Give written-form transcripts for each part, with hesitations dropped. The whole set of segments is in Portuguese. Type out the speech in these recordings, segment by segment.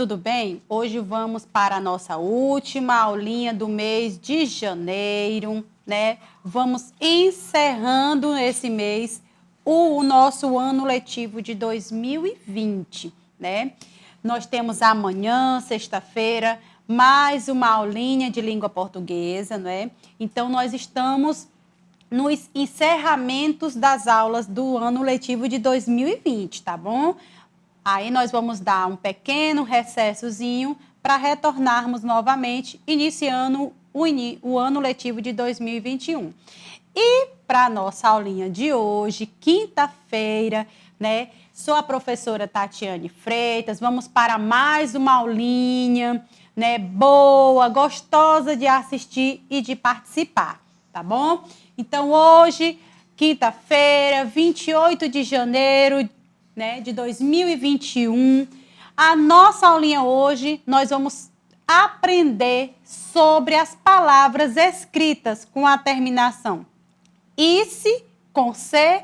tudo bem? Hoje vamos para a nossa última aulinha do mês de janeiro, né? Vamos encerrando esse mês o nosso ano letivo de 2020, né? Nós temos amanhã, sexta-feira, mais uma aulinha de língua portuguesa, né? Então, nós estamos nos encerramentos das aulas do ano letivo de 2020, tá bom? Aí nós vamos dar um pequeno recessozinho para retornarmos novamente, iniciando o ano letivo de 2021. E para a nossa aulinha de hoje, quinta-feira, né? Sou a professora Tatiane Freitas, vamos para mais uma aulinha, né? Boa, gostosa de assistir e de participar, tá bom? Então hoje, quinta-feira, 28 de janeiro, né, de 2021. A nossa aulinha hoje, nós vamos aprender sobre as palavras escritas com a terminação ice, com C,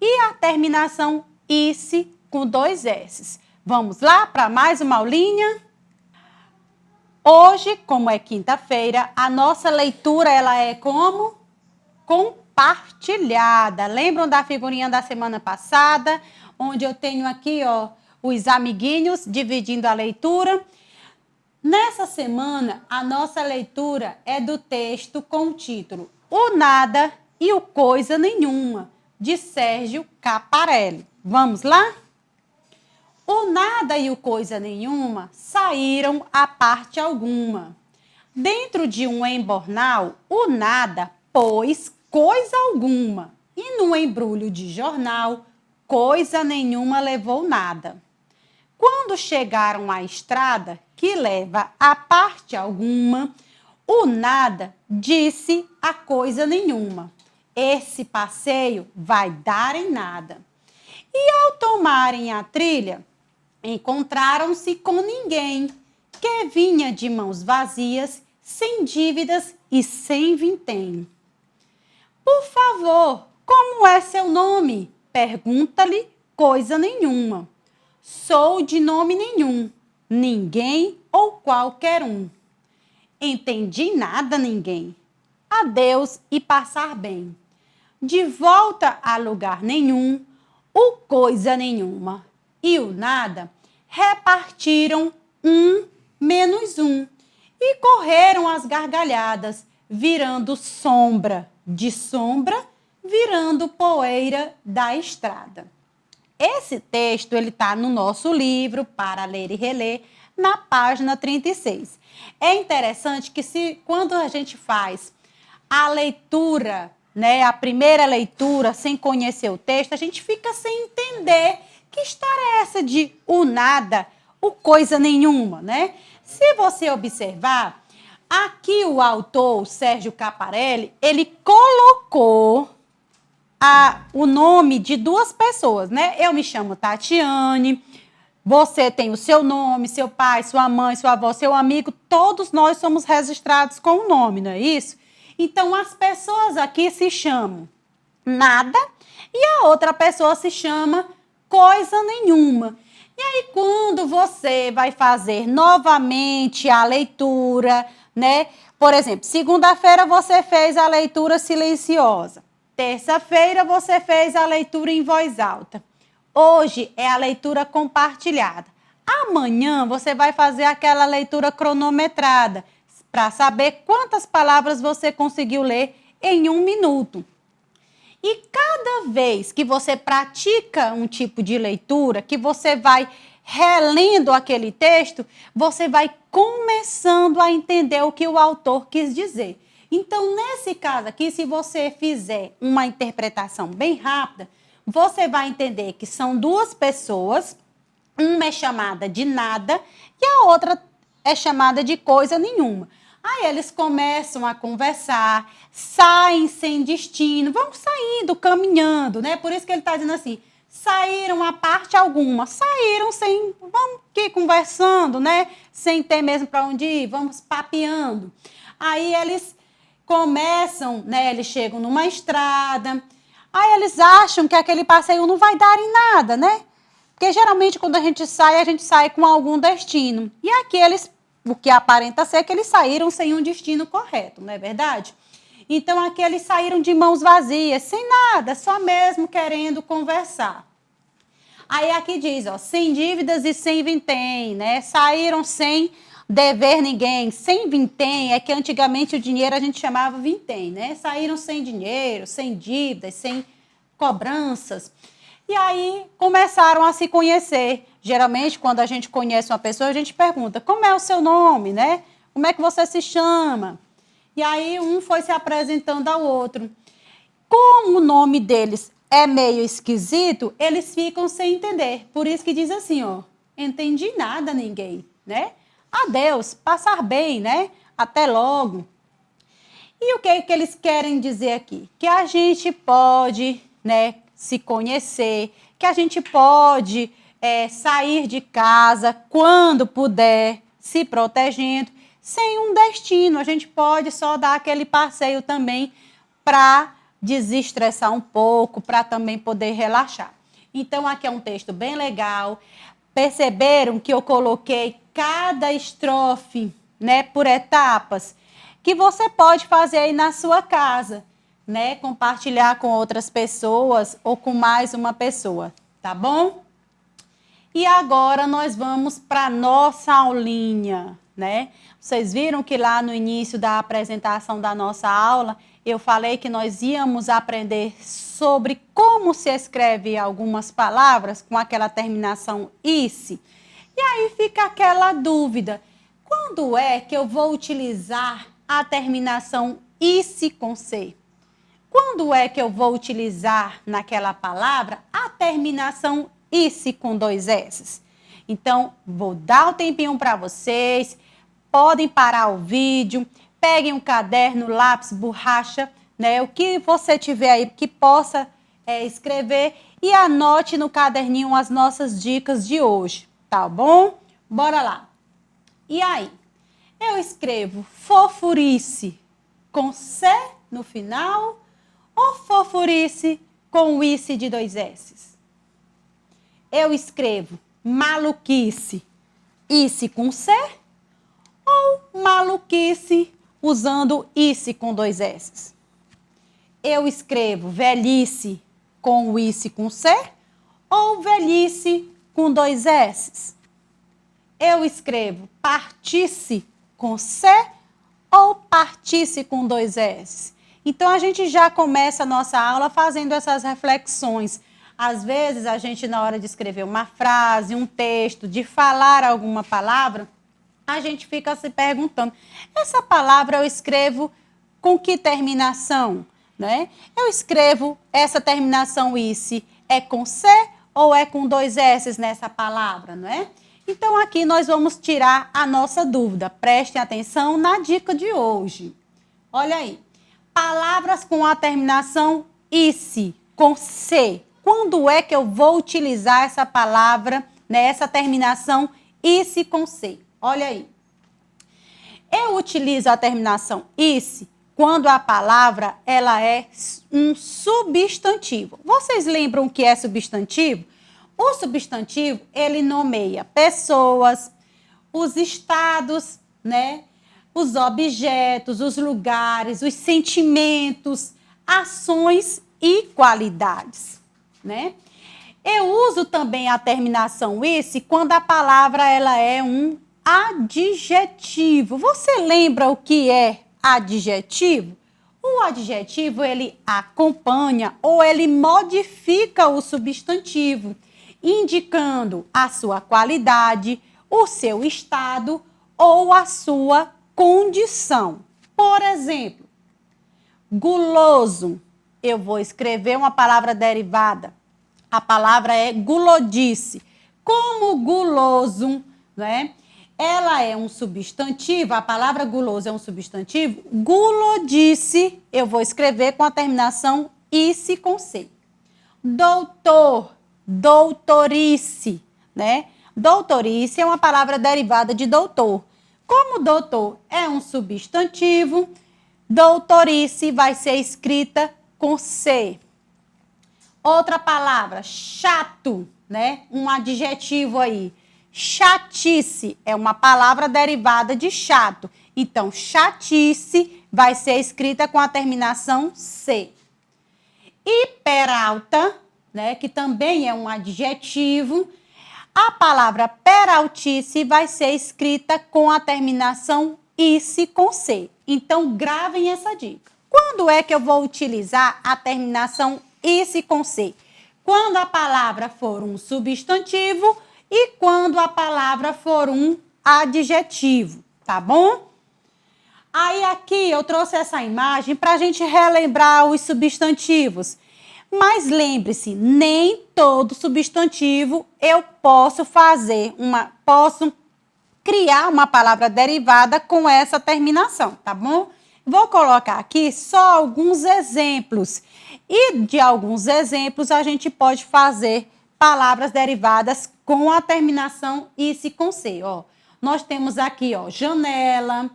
e a terminação ice, com 2 S. Vamos lá para mais uma aulinha? Hoje, como é quinta-feira, a nossa leitura ela é como? Compartilhada. Lembram da figurinha da semana passada? Onde eu tenho aqui, ó, os amiguinhos dividindo a leitura. Nessa semana, a nossa leitura é do texto com o título O Nada e o Coisa Nenhuma, de Sérgio Caparelli. Vamos lá? O nada e o coisa nenhuma saíram a parte alguma. Dentro de um embornal, o nada pôs coisa alguma. E no embrulho de jornal, coisa nenhuma levou nada. Quando chegaram à estrada, que leva a parte alguma, o nada disse a coisa nenhuma. Esse passeio vai dar em nada. E ao tomarem a trilha, encontraram-se com ninguém, que vinha de mãos vazias, sem dívidas e sem vintém. Por favor, como é seu nome? Pergunta-lhe coisa nenhuma. Sou de nome nenhum, ninguém ou qualquer um. Entendi nada, ninguém. Adeus e passar bem. De volta a lugar nenhum, o coisa nenhuma e o nada repartiram menos um e correram as gargalhadas, virando sombra, de sombra, virando poeira da estrada. Esse texto ele está no nosso livro para ler e reler, na página 36. É interessante que quando a gente faz a leitura, né, a primeira leitura, sem conhecer o texto, a gente fica sem entender que história é essa de o nada, o coisa nenhuma, né? Se você observar, aqui o autor, o Sérgio Caparelli, ele colocou o nome de 2 pessoas, né? Eu me chamo Tatiane, você tem o seu nome, seu pai, sua mãe, sua avó, seu amigo, todos nós somos registrados com o nome, não é isso? Então, as pessoas aqui se chamam nada e a outra pessoa se chama coisa nenhuma. E aí, quando você vai fazer novamente a leitura, né? Por exemplo, segunda-feira você fez a leitura silenciosa. Terça-feira você fez a leitura em voz alta. Hoje é a leitura compartilhada. Amanhã você vai fazer aquela leitura cronometrada para saber quantas palavras você conseguiu ler em 1 minuto. E cada vez que você pratica um tipo de leitura, que você vai relendo aquele texto, você vai começando a entender o que o autor quis dizer. Então, nesse caso aqui, se você fizer uma interpretação bem rápida, você vai entender que são 2 pessoas, uma é chamada de nada e a outra é chamada de coisa nenhuma. Aí eles começam a conversar, saem sem destino, vão saindo, caminhando, né? Por isso que ele está dizendo assim, saíram a parte alguma, saíram sem, vamos aqui conversando, né? Sem ter mesmo para onde ir, vamos papeando. Aí eles começam, né? Eles chegam numa estrada, aí eles acham que aquele passeio não vai dar em nada, né? Porque geralmente quando a gente sai com algum destino. E aqueles, o que aparenta ser que eles saíram sem um destino correto, não é verdade? Então aqueles saíram de mãos vazias, sem nada, só mesmo querendo conversar. Aí aqui diz, ó, sem dívidas e sem vintém, né? Saíram sem dever ninguém, sem vintém, é que antigamente o dinheiro a gente chamava vintém, né? Saíram sem dinheiro, sem dívidas, sem cobranças. E aí começaram a se conhecer. Geralmente, quando a gente conhece uma pessoa, a gente pergunta, como é o seu nome, né? Como é que você se chama? E aí um foi se apresentando ao outro. Como o nome deles é meio esquisito, eles ficam sem entender. Por isso que diz assim, ó, entendi nada ninguém, né? Adeus, passar bem, né? Até logo. E o que é que eles querem dizer aqui? Que a gente pode, né, se conhecer, que a gente pode sair de casa quando puder, se protegendo, sem um destino. A gente pode só dar aquele passeio também para desestressar um pouco, para também poder relaxar. Então, aqui é um texto bem legal. Perceberam que eu coloquei cada estrofe, né, por etapas, que você pode fazer aí na sua casa, né, compartilhar com outras pessoas ou com mais uma pessoa, tá bom? E agora nós vamos para nossa aulinha, né? Vocês viram que lá no início da apresentação da nossa aula, eu falei que nós íamos aprender sobre como se escreve algumas palavras com aquela terminação "ice". E aí fica aquela dúvida, quando é que eu vou utilizar a terminação "ice" com "c"? Quando é que eu vou utilizar naquela palavra a terminação "ice" com 2 S? Então, vou dar um tempinho para vocês, podem parar o vídeo, peguem um caderno, lápis, borracha, né? O que você tiver aí que possa escrever e anote no caderninho as nossas dicas de hoje, tá bom? Bora lá. E aí? Eu escrevo fofurice com C no final ou fofurice com "ice" de 2 S? Eu escrevo maluquice, "ice" com C ou maluquice usando "ice" com 2 S? Eu escrevo velhice com o "ice" com C ou velhice com 2 S? Eu escrevo partice com C ou partice com 2 S? Então, a gente já começa a nossa aula fazendo essas reflexões. Às vezes, a gente, na hora de escrever uma frase, um texto, de falar alguma palavra, a gente fica se perguntando, essa palavra eu escrevo com que terminação? Né? Eu escrevo essa terminação "ice", é com C ou é com 2 S nessa palavra, não é? Então, aqui nós vamos tirar a nossa dúvida. Prestem atenção na dica de hoje. Olha aí. Palavras com a terminação "ice", com C. Quando é que eu vou utilizar essa palavra, né, essa terminação "ice" com C? Olha aí. Eu utilizo a terminação "ice" quando a palavra ela é um substantivo. Vocês lembram o que é substantivo? O substantivo, ele nomeia pessoas, os estados, né? Os objetos, os lugares, os sentimentos, ações e qualidades, né? Eu uso também a terminação "ice" quando a palavra ela é um adjetivo. Você lembra o que é adjetivo? O adjetivo, ele acompanha ou ele modifica o substantivo, indicando a sua qualidade, o seu estado ou a sua condição. Por exemplo, guloso. Eu vou escrever uma palavra derivada. A palavra é gulodice. Como guloso, né? Ela é um substantivo, a palavra guloso é um substantivo. Gulodice, eu vou escrever com a terminação "ice" com C. Doutor, doutorice, né? Doutorice é uma palavra derivada de doutor. Como doutor é um substantivo, doutorice vai ser escrita com C. Outra palavra, chato, né? Um adjetivo aí. Chatice é uma palavra derivada de chato. Então, chatice vai ser escrita com a terminação C. E peralta, né, que também é um adjetivo, a palavra peraltice vai ser escrita com a terminação ice com C. Então, gravem essa dica. Quando é que eu vou utilizar a terminação ice com C? Quando a palavra for um substantivo e quando a palavra for um adjetivo, tá bom? Aí aqui eu trouxe essa imagem para a gente relembrar os substantivos. Mas lembre-se, nem todo substantivo eu posso criar uma palavra derivada com essa terminação, tá bom? Vou colocar aqui só alguns exemplos. E de alguns exemplos a gente pode fazer palavras derivadas com a terminação ice com C, ó. Nós temos aqui, ó, janela,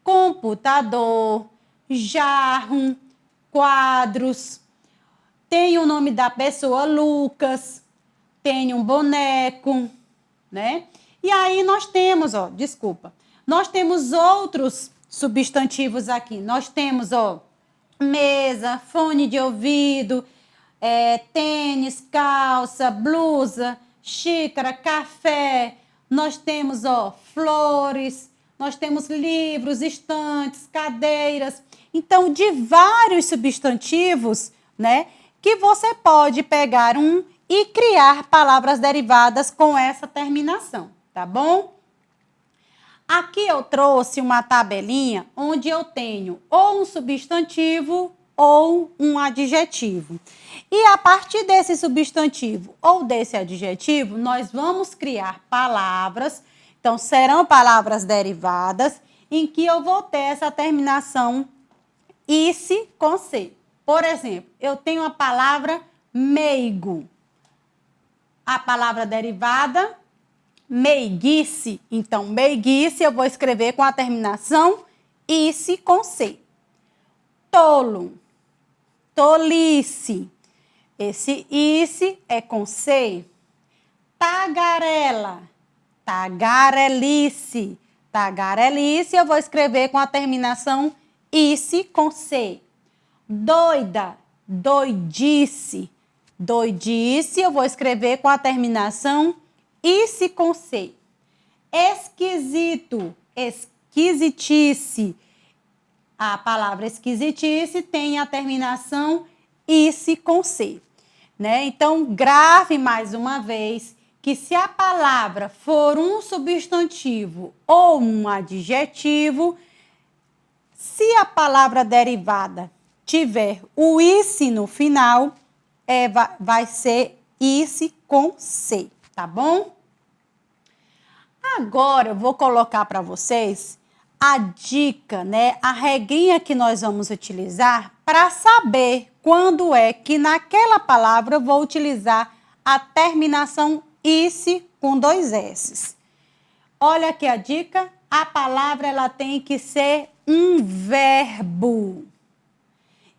computador, jarro, quadros. Tem o nome da pessoa, Lucas. Tem um boneco, né? E aí nós temos, ó, nós temos outros substantivos aqui. Nós temos, ó, mesa, fone de ouvido, tênis, calça, blusa, xícara, café. Nós temos, ó, flores. Nós temos livros, estantes, cadeiras. Então, de vários substantivos, né, que você pode pegar um e criar palavras derivadas com essa terminação, tá bom? Aqui eu trouxe uma tabelinha onde eu tenho ou um substantivo ou um adjetivo. E a partir desse substantivo ou desse adjetivo, nós vamos criar palavras. Então, serão palavras derivadas em que eu vou ter essa terminação ice com C. Por exemplo, eu tenho a palavra meigo. A palavra derivada, meiguice. Então, meiguice eu vou escrever com a terminação ice com C. Tolo, tolice. Esse ice é com C. Tagarela, tagarelice. Tagarelice eu vou escrever com a terminação ice com C. Doida, doidice. Doidice eu vou escrever com a terminação ice com C. Esquisito, esquisitice. A palavra esquisitice tem a terminação ice com C, né? Então, grave mais uma vez que se a palavra for um substantivo ou um adjetivo, se a palavra derivada tiver o ice no final, vai ser ice com C, tá bom? Agora eu vou colocar para vocês a dica, né? A regrinha que nós vamos utilizar para saber quando é que naquela palavra eu vou utilizar a terminação ice com 2 S's. Olha aqui a dica, a palavra ela tem que ser um verbo.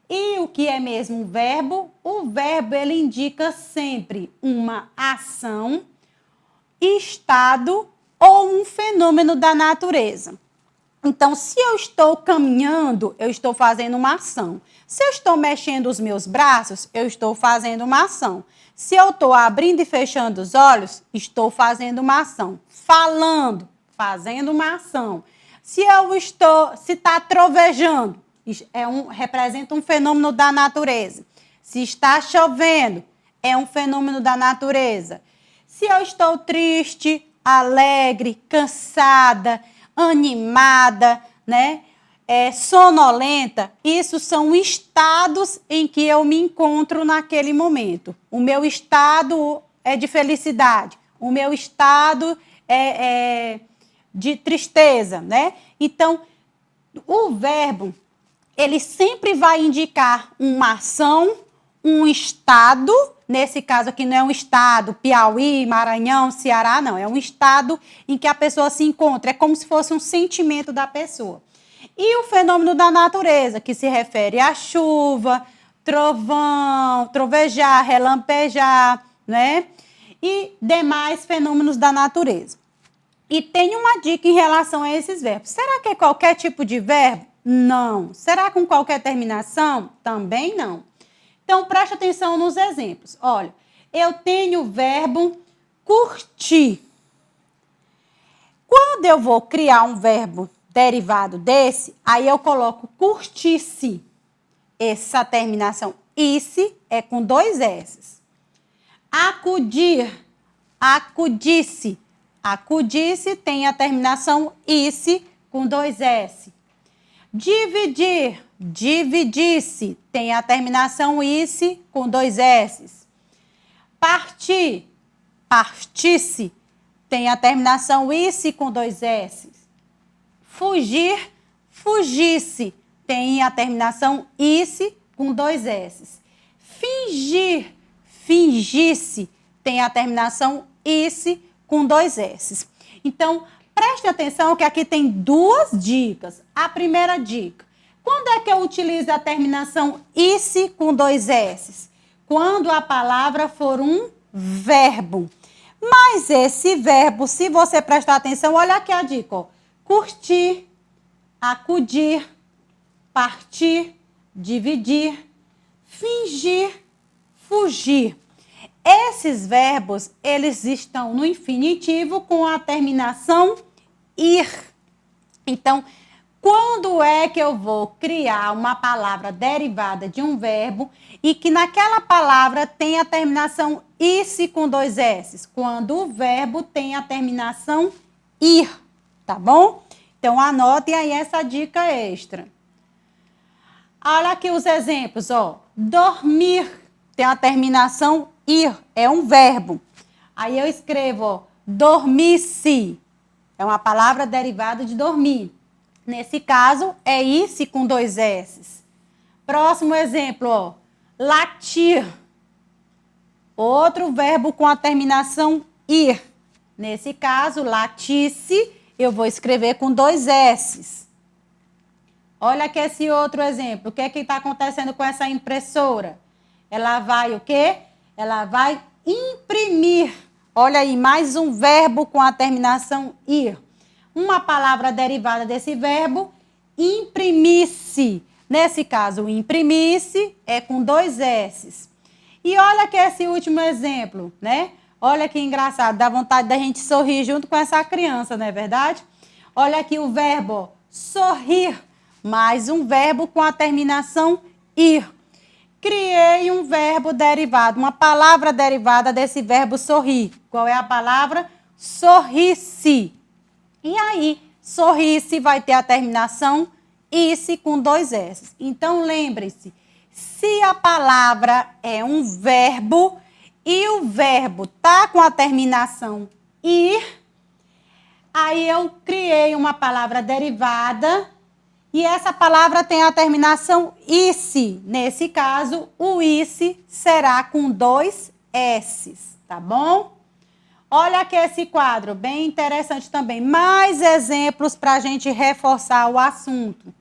E o que é mesmo um verbo? O verbo ele indica sempre uma ação, estado ou um fenômeno da natureza. Então, se eu estou caminhando, eu estou fazendo uma ação. Se eu estou mexendo os meus braços, eu estou fazendo uma ação. Se eu estou abrindo e fechando os olhos, estou fazendo uma ação. Falando, fazendo uma ação. Se está trovejando, representa um fenômeno da natureza. Se está chovendo, é um fenômeno da natureza. Se eu estou triste, alegre, cansada, animada, né? Sonolenta, isso são estados em que eu me encontro naquele momento. O meu estado é de felicidade, o meu estado é de tristeza, né? Então, o verbo, ele sempre vai indicar uma ação, um estado. Nesse caso aqui não é um estado, Piauí, Maranhão, Ceará, não. É um estado em que a pessoa se encontra. É como se fosse um sentimento da pessoa. E o fenômeno da natureza, que se refere à chuva, trovão, trovejar, relampejar, né? e demais fenômenos da natureza. E tem uma dica em relação a esses verbos. Será que é qualquer tipo de verbo? Não. Será com qualquer terminação? Também não. Então, preste atenção nos exemplos. Olha, eu tenho o verbo curtir. Quando eu vou criar um verbo derivado desse, aí eu coloco curtir-se. Essa terminação "-se" é com 2 S. Acudir, acudisse. Acudisse tem a terminação "-se" com 2 S. Dividir, dividisse, tem a terminação "-se" com 2 S. Partir, partisse, tem a terminação "-se" com 2 S. Fugir, fugisse, tem a terminação "-se" com 2 S. Fingir, fingisse, tem a terminação "-se" com 2 S. Então, preste atenção que aqui tem 2 dicas. A primeira dica: quando é que eu utilizo a terminação "-se" com 2 S? Quando a palavra for um verbo. Mas esse verbo, se você prestar atenção, olha aqui a dica, ó. Curtir, acudir, partir, dividir, fingir, fugir. Esses verbos, eles estão no infinitivo com a terminação "-ir". Então, quando é que eu vou criar uma palavra derivada de um verbo e que naquela palavra tem a terminação "-se" com 2 S? Quando o verbo tem a terminação "-ir", tá bom? Então, anotem aí essa dica extra. Olha aqui os exemplos, ó. Dormir tem a terminação "-ir", é um verbo. Aí eu escrevo, ó, dormisse. É uma palavra derivada de dormir. Nesse caso, é "-se" com 2 S. Próximo exemplo, ó. Latir. Outro verbo com a terminação "-ir. Nesse caso, latisse, eu vou escrever com 2 S. Olha aqui esse outro exemplo. O que é que está acontecendo com essa impressora? Ela vai o quê? Ela vai imprimir. Olha aí, mais um verbo com a terminação "-ir. Uma palavra derivada desse verbo, imprimisse. Nesse caso, imprimisse é com 2 S. E olha aqui esse último exemplo, né? Olha que engraçado, dá vontade da gente sorrir junto com essa criança, não é verdade? Olha aqui o verbo sorrir, mais um verbo com a terminação "-ir. Criei um verbo derivado, uma palavra derivada desse verbo sorrir. Qual é a palavra? Sorrisse. E aí, sorrisse vai ter a terminação "-se" com 2 S. Então, lembre-se, se a palavra é um verbo e o verbo tá com a terminação "-ir, aí eu criei uma palavra derivada e essa palavra tem a terminação "-se". Nesse caso, o "-se" será com 2 S's, tá bom? Olha aqui esse quadro, bem interessante também. Mais exemplos para a gente reforçar o assunto.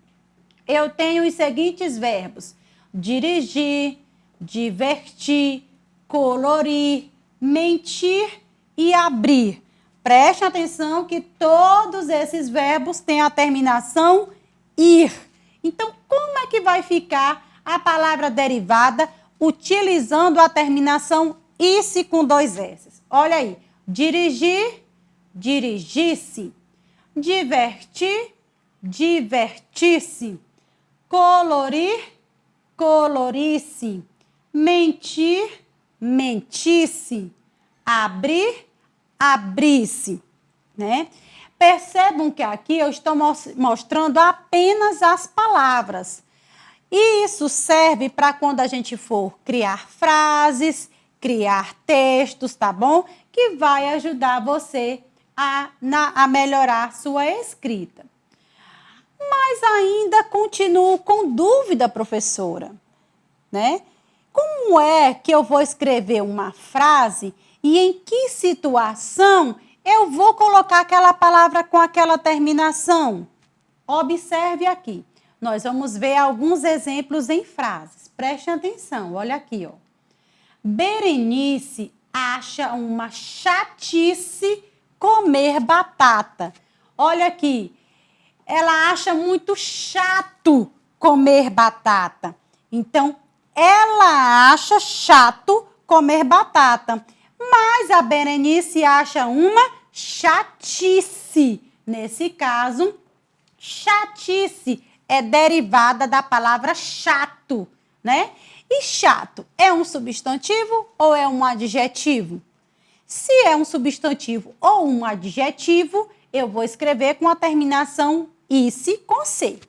Eu tenho os seguintes verbos: dirigir, divertir, colorir, mentir e abrir. Preste atenção que todos esses verbos têm a terminação "-ir". Então, como é que vai ficar a palavra derivada utilizando a terminação "-se" com 2 S? Olha aí. Dirigir, dirigisse. Divertir, divertisse. Colorir, colorisse. Mentir, mentisse. Abrir, abrisse, né? Percebam que aqui eu estou mostrando apenas as palavras. E isso serve para quando a gente for criar frases, criar textos, tá bom? Que vai ajudar você a melhorar sua escrita. Mas ainda continuo com dúvida, professora, né? Como é que eu vou escrever uma frase e em que situação eu vou colocar aquela palavra com aquela terminação? Observe aqui. Nós vamos ver alguns exemplos em frases. Preste atenção, olha aqui, ó. Berenice acha uma chatice comer batata. Olha aqui, ela acha muito chato comer batata. Então, ela acha chato comer batata. Mas a Berenice acha uma chatice. Nesse caso, chatice é derivada da palavra chato, né? E chato é um substantivo ou é um adjetivo? Se é um substantivo ou um adjetivo, eu vou escrever com a terminação ice com C.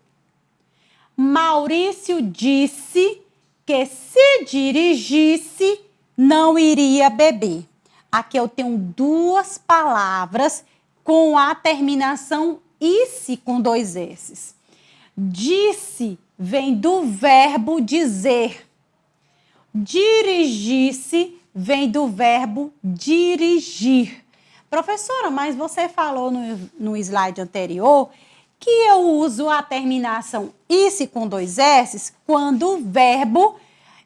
Maurício disse que se dirigisse, não iria beber. Aqui eu tenho duas palavras com a terminação ice com 2 S's. Disse vem do verbo dizer. Dirigisse vem do verbo dirigir. Professora, mas você falou no slide anterior que eu uso a terminação ice com 2 S's quando o verbo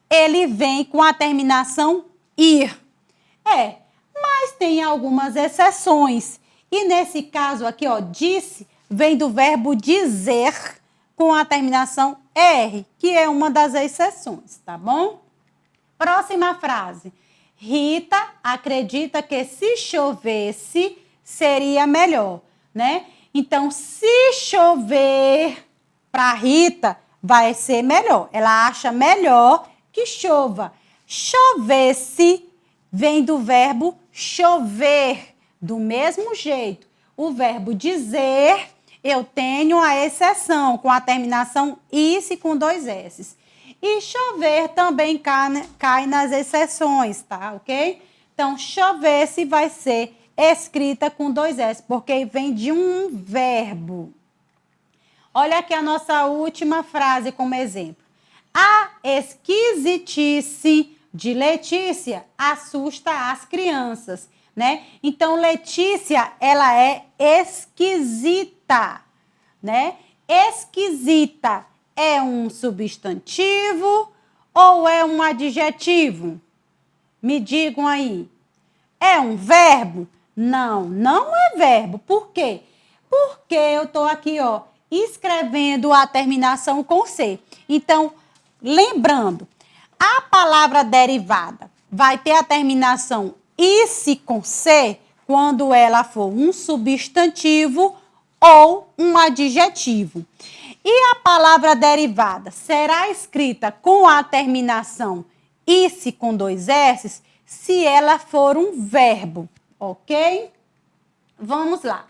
ele vem com a terminação ir. Mas tem algumas exceções. E nesse caso aqui, ó, disse vem do verbo dizer com a terminação R, que é uma das exceções, tá bom? Próxima frase. Rita acredita que se chovesse seria melhor, né? Então, se chover para Rita vai ser melhor. Ela acha melhor que chova. Chovesse vem do verbo chover. Do mesmo jeito, o verbo dizer, eu tenho a exceção com a terminação ice com 2 S's. E chover também cai nas exceções, tá? Ok? Então, chover-se vai ser escrita com 2 S, porque vem de um verbo. Olha aqui a nossa última frase como exemplo. A esquisitice de Letícia assusta as crianças, né? Então, Letícia, ela é esquisita, né? Esquisita é um substantivo ou é um adjetivo? Me digam aí. É um verbo? Não, não é verbo. Por quê? Porque eu estou aqui, ó, escrevendo a terminação com C. Então, lembrando, a palavra derivada vai ter a terminação ice com C quando ela for um substantivo ou um adjetivo. E a palavra derivada será escrita com a terminação ice com 2 S's se ela for um verbo, ok? Vamos lá.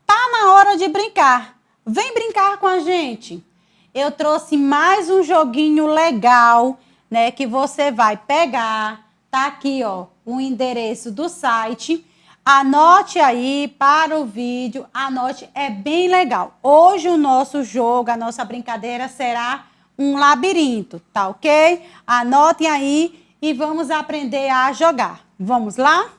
Tá na hora de brincar. Vem brincar com a gente. Eu trouxe mais um joguinho legal, né, que você vai pegar. Tá aqui, ó, o endereço do site. Anote aí para o vídeo, anote, é bem legal. Hoje o nosso jogo, a nossa brincadeira será um labirinto, tá ok? Anotem aí e vamos aprender a jogar. Vamos lá?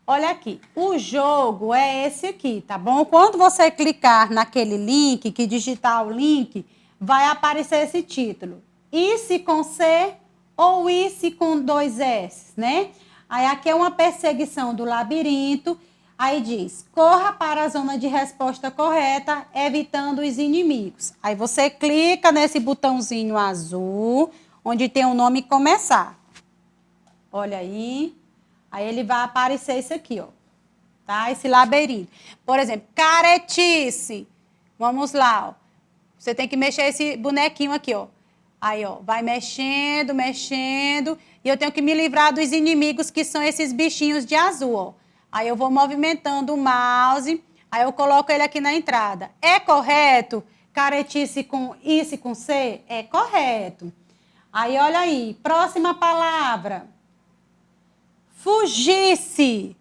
Olha aqui, o jogo é esse aqui, tá bom? Quando você clicar naquele link, que digitar o link, vai aparecer esse título. Ice com C ou ice com 2 S, né? Aí aqui é uma perseguição do labirinto. Aí diz, corra para a zona de resposta correta, evitando os inimigos. Aí você clica nesse botãozinho azul, onde tem o nome começar. Olha aí. Aí ele vai aparecer isso aqui, ó. Tá? Esse labirinto. Por exemplo, caretice. Vamos lá, ó. Você tem que mexer esse bonequinho aqui, ó. Aí, ó, vai mexendo, mexendo. E eu tenho que me livrar dos inimigos, que são esses bichinhos de azul, ó. Aí eu vou movimentando o mouse. Aí eu coloco ele aqui na entrada. É correto? Caretice com ice com C? É correto. Aí, olha aí. Próxima palavra. Fugisse.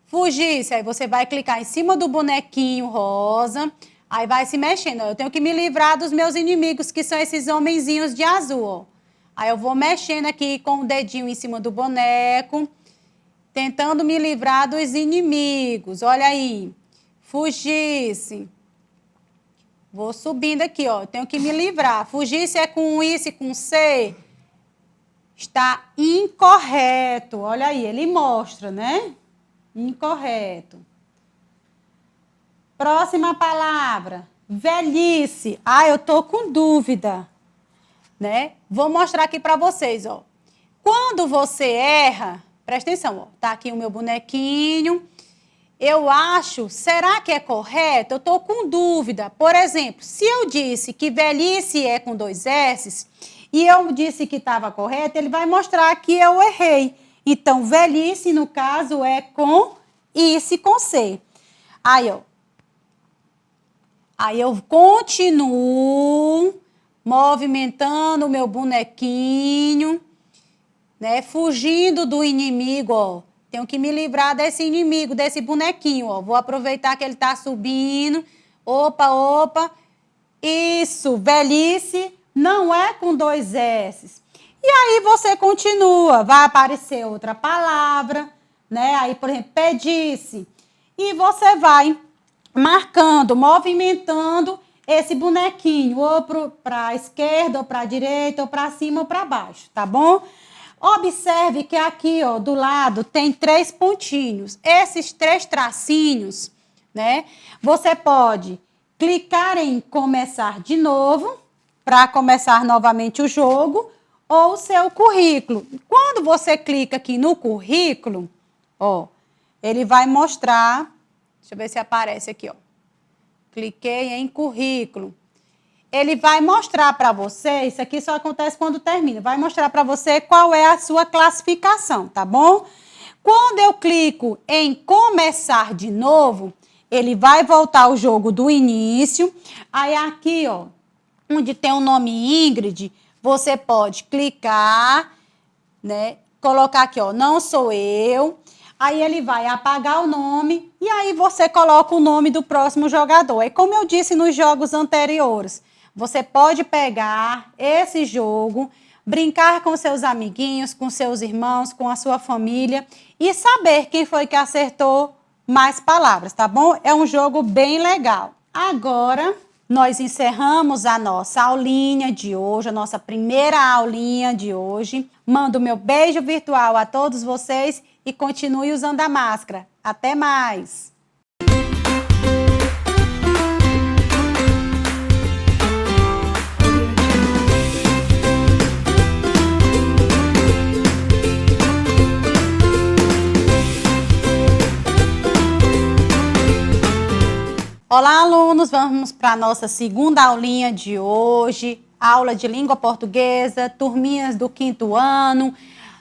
Fugisse. Aí você vai clicar em cima do bonequinho rosa. Aí vai se mexendo. Eu tenho que me livrar dos meus inimigos, que são esses homenzinhos de azul, ó. Aí eu vou mexendo aqui com o dedinho em cima do boneco, tentando me livrar dos inimigos. Olha aí. Fugisse. Vou subindo aqui, ó. Tenho que me livrar. Fugisse é com ice, com C. Está incorreto. Olha aí, ele mostra, né? Incorreto. Próxima palavra, velhice. Ah, eu tô com dúvida, né? Vou mostrar aqui para vocês, ó. Quando você erra, presta atenção, ó. Tá aqui o meu bonequinho. Eu acho, será que é correto? Eu tô com dúvida. Por exemplo, se eu disse que velhice é com 2 S's e eu disse que estava correto, ele vai mostrar que eu errei. Então, velhice, no caso, é com ICE com C. Aí, ó. Aí eu continuo movimentando o meu bonequinho, né? Fugindo do inimigo, ó. Tenho que me livrar desse inimigo, desse bonequinho, ó. Vou aproveitar que ele tá subindo. Opa, opa. Isso, velhice não é com 2 S's. E aí você continua, vai aparecer outra palavra, né? Aí, por exemplo, pedisse. E você vai marcando, movimentando esse bonequinho, ou para a esquerda, ou para a direita, ou para cima, ou para baixo, tá bom? Observe que aqui, ó, do lado tem 3 pontinhos. Esses 3 tracinhos, né? Você pode clicar em começar de novo, para começar novamente o jogo, ou o seu currículo. Quando você clica aqui no currículo, ó, ele vai mostrar. Deixa eu ver se aparece aqui, ó. Cliquei em currículo. Ele vai mostrar para você, isso aqui só acontece quando termina, vai mostrar para você qual é a sua classificação, tá bom? Quando eu clico em começar de novo, ele vai voltar o jogo do início. Aí aqui, ó, onde tem o nome Ingrid, você pode clicar, né? Colocar aqui, ó, não sou eu. Aí ele vai apagar o nome e aí você coloca o nome do próximo jogador. É como eu disse nos jogos anteriores. Você pode pegar esse jogo, brincar com seus amiguinhos, com seus irmãos, com a sua família e saber quem foi que acertou mais palavras, tá bom? É um jogo bem legal. Agora, nós encerramos a nossa aulinha de hoje, a nossa primeira aulinha de hoje. Mando meu beijo virtual a todos vocês e continue usando a máscara. Até mais! Olá, alunos! Vamos para a nossa segunda aulinha de hoje, aula de língua portuguesa, turminhas do 5º ano.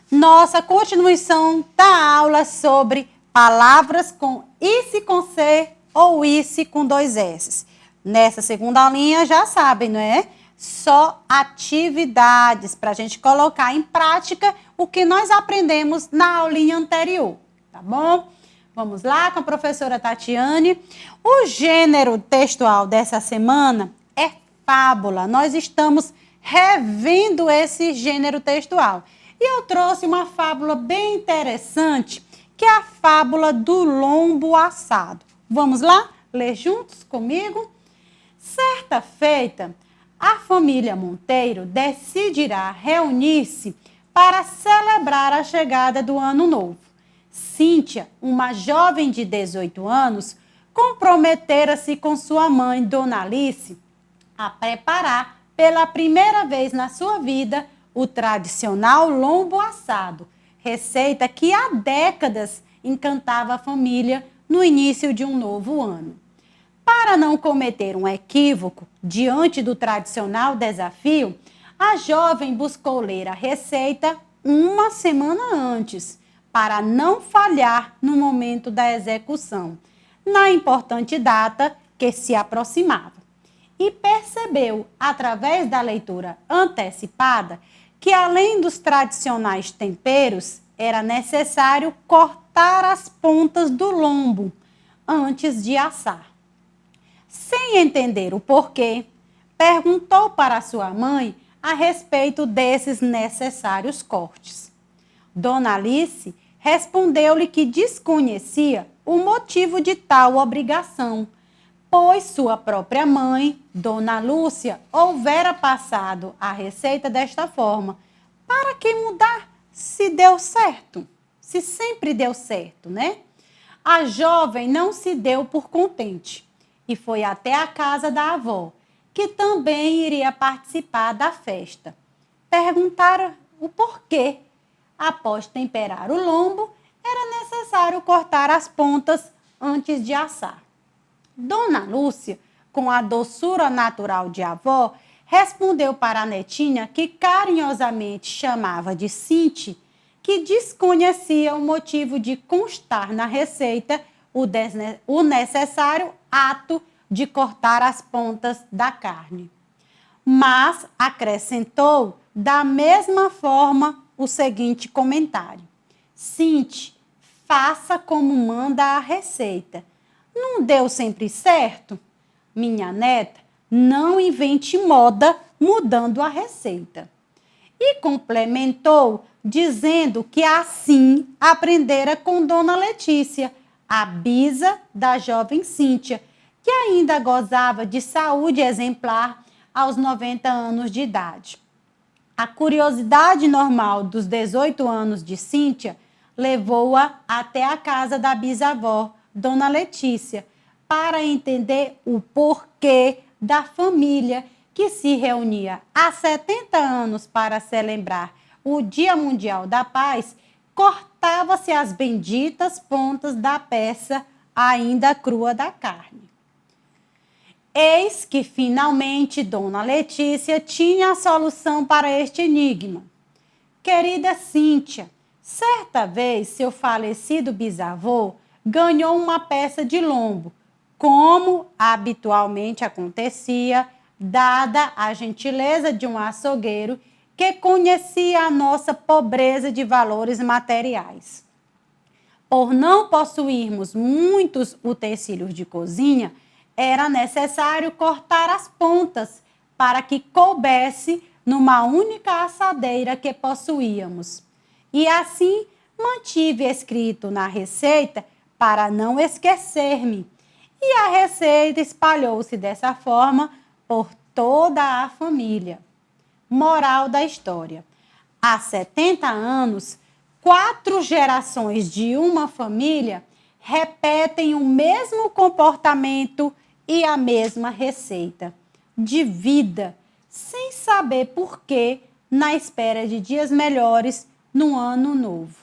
Nossa continuação da aula sobre palavras com ICE com C ou ICE com 2 S's. Nessa segunda aulinha, já sabem, não é? Só atividades para a gente colocar em prática o que nós aprendemos na aulinha anterior, tá bom? Vamos lá com a professora Tatiane. O gênero textual dessa semana é fábula. Nós estamos revendo esse gênero textual. E eu trouxe uma fábula bem interessante, que é a fábula do lombo assado. Vamos lá ler juntos comigo? Certa feita, a família Monteiro decidirá reunir-se para celebrar a chegada do ano novo. Cíntia, uma jovem de 18 anos, comprometera-se com sua mãe, Dona Alice, a preparar pela primeira vez na sua vida o tradicional lombo assado, receita que há décadas encantava a família no início de um novo ano. Para não cometer um equívoco diante do tradicional desafio, a jovem buscou ler a receita uma semana antes, para não falhar no momento da execução, na importante data que se aproximava. E percebeu, através da leitura antecipada, que além dos tradicionais temperos, era necessário cortar as pontas do lombo antes de assar. Sem entender o porquê, perguntou para sua mãe a respeito desses necessários cortes. Dona Alice respondeu-lhe que desconhecia o motivo de tal obrigação, pois sua própria mãe, Dona Lúcia, houvera passado a receita desta forma, Para que mudar se deu certo? Se sempre deu certo, né? A jovem não se deu por contente e foi até a casa da avó, que também iria participar da festa. Perguntaram o porquê. Após temperar o lombo, era necessário cortar as pontas antes de assar. Dona Lúcia, com a doçura natural de avó, respondeu para a netinha, que carinhosamente chamava de Cinti, que desconhecia o motivo de constar na receita o necessário ato de cortar as pontas da carne. Mas acrescentou da mesma forma o seguinte comentário: Cinti, faça como manda a receita. Não deu sempre certo? Minha neta, não invente moda mudando a receita. E complementou dizendo que assim aprendera com Dona Letícia, a bisa da jovem Cíntia, que ainda gozava de saúde exemplar aos 90 anos de idade. A curiosidade normal dos 18 anos de Cíntia levou-a até a casa da bisavó, Dona Letícia, para entender o porquê da família que se reunia há 70 anos para celebrar o Dia Mundial da Paz, cortava-se as benditas pontas da peça ainda crua da carne. Eis que finalmente Dona Letícia tinha a solução para este enigma. Querida Cíntia, certa vez seu falecido bisavô ganhou uma peça de lombo, como habitualmente acontecia, dada a gentileza de um açougueiro que conhecia a nossa pobreza de valores materiais. Por não possuirmos muitos utensílios de cozinha, era necessário cortar as pontas para que coubesse numa única assadeira que possuíamos. E assim mantive escrito na receita para não esquecer-me. E a receita espalhou-se dessa forma por toda a família. Moral da história: há 70 anos, 4 gerações de uma família repetem o mesmo comportamento e a mesma receita de vida, sem saber por quê, na espera de dias melhores no ano novo.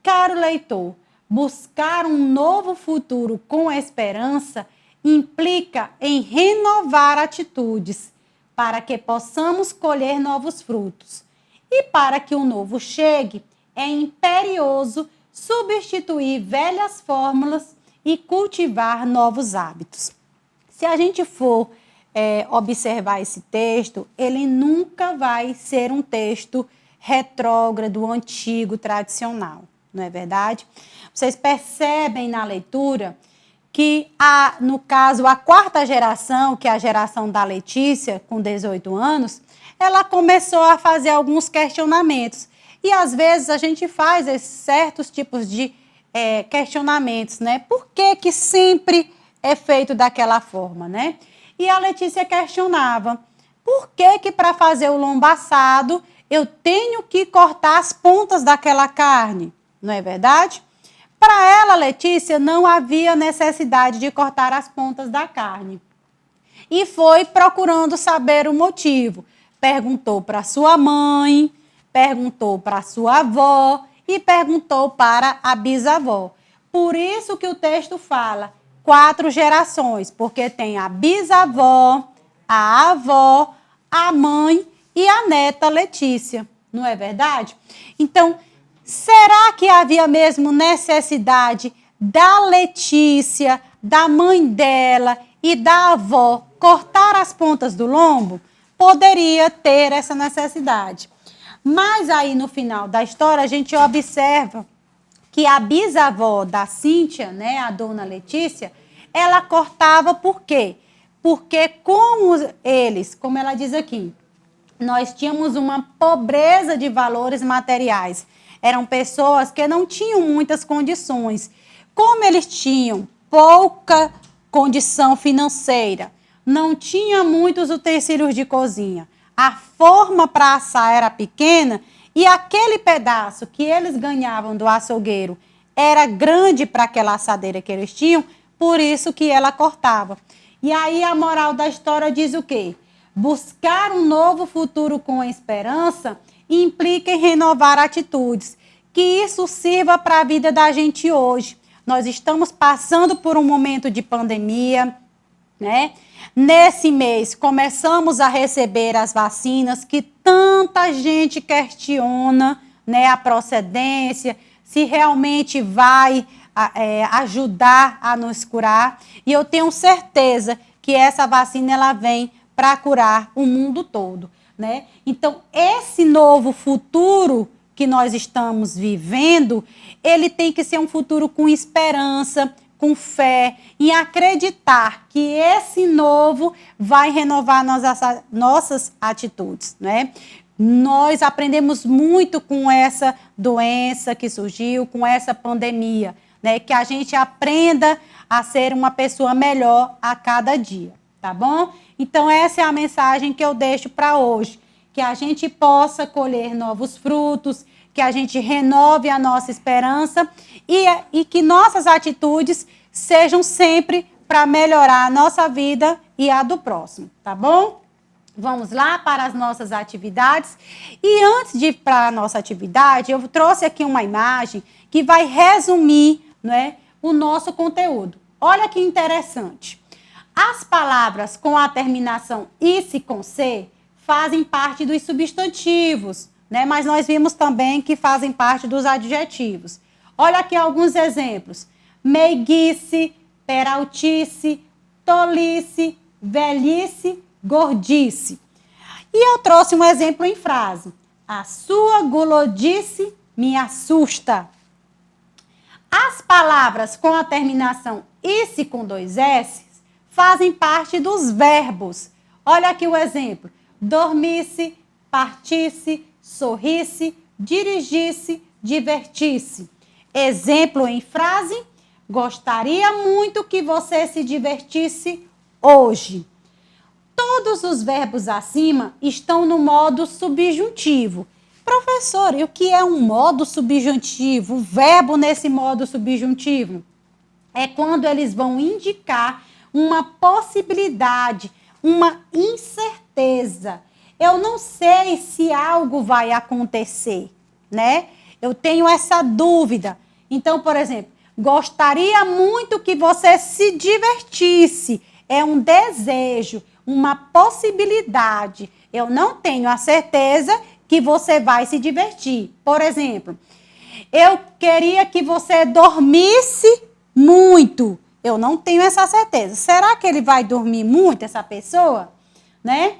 Caro leitor, buscar um novo futuro com esperança implica em renovar atitudes para que possamos colher novos frutos. E para que o novo chegue, é imperioso substituir velhas fórmulas e cultivar novos hábitos. Se a gente for observar esse texto, ele nunca vai ser um texto retrógrado, antigo, tradicional, não é verdade? Vocês percebem na leitura que, no caso, a 4ª geração, que é a geração da Letícia, com 18 anos, ela começou a fazer alguns questionamentos. E, às vezes, a gente faz esses certos tipos de questionamentos, né? Por que sempre é feito daquela forma, né? E a Letícia questionava, por que para fazer o lombo assado eu tenho que cortar as pontas daquela carne? Não é verdade? Para ela, Letícia, não havia necessidade de cortar as pontas da carne. E foi procurando saber o motivo. Perguntou para sua mãe, perguntou para sua avó e perguntou para a bisavó. Por isso que o texto fala 4 gerações, porque tem a bisavó, a avó, a mãe e a neta Letícia. Não é verdade? Então, será que havia mesmo necessidade da Letícia, da mãe dela e da avó cortar as pontas do lombo? Poderia ter essa necessidade. Mas aí no final da história a gente observa que a bisavó da Cíntia, né, a Dona Letícia, ela cortava por quê? Porque como ela diz aqui, nós tínhamos uma pobreza de valores materiais. Eram pessoas que não tinham muitas condições. Como eles tinham pouca condição financeira, não tinha muitos utensílios de cozinha, a forma para assar era pequena, e aquele pedaço que eles ganhavam do açougueiro era grande para aquela assadeira que eles tinham, por isso que ela cortava. E aí a moral da história diz o quê? Buscar um novo futuro com esperança implica em renovar atitudes. Que isso sirva para a vida da gente hoje. Nós estamos passando por um momento de pandemia, né? Nesse mês, começamos a receber as vacinas que tanta gente questiona, né, a procedência, se realmente vai ajudar a nos curar. E eu tenho certeza que essa vacina ela vem para curar o mundo todo, né? Então, esse novo futuro que nós estamos vivendo, ele tem que ser um futuro com esperança, com fé, em acreditar que esse novo vai renovar nossas atitudes, né? Nós aprendemos muito com essa doença que surgiu, com essa pandemia, né? Que a gente aprenda a ser uma pessoa melhor a cada dia, tá bom? Então, essa é a mensagem que eu deixo para hoje. Que a gente possa colher novos frutos, que a gente renove a nossa esperança e que nossas atitudes sejam sempre para melhorar a nossa vida e a do próximo, tá bom? Vamos lá para as nossas atividades. E antes de ir para a nossa atividade, eu trouxe aqui uma imagem que vai resumir, né, o nosso conteúdo. Olha que interessante. As palavras com a terminação "ice" com "c" fazem parte dos substantivos, né? Mas nós vimos também que fazem parte dos adjetivos. Olha aqui alguns exemplos. Meiguice, peraltice, tolice, velhice, gordice. E eu trouxe um exemplo em frase. A sua gulodice me assusta. As palavras com a terminação "ice" com 2 S fazem parte dos verbos. Olha aqui o exemplo. Dormisse, partisse, sorrisse, dirigisse, divertisse. Exemplo em frase: gostaria muito que você se divertisse hoje. Todos os verbos acima estão no modo subjuntivo. Professor, e o que é um modo subjuntivo? O verbo nesse modo subjuntivo é quando eles vão indicar uma possibilidade, uma incerteza. Eu não sei se algo vai acontecer, né? Eu tenho essa dúvida. Então, por exemplo, gostaria muito que você se divertisse. É um desejo, uma possibilidade. Eu não tenho a certeza que você vai se divertir. Por exemplo, eu queria que você dormisse muito. Eu não tenho essa certeza. Será que ele vai dormir muito, essa pessoa? Né?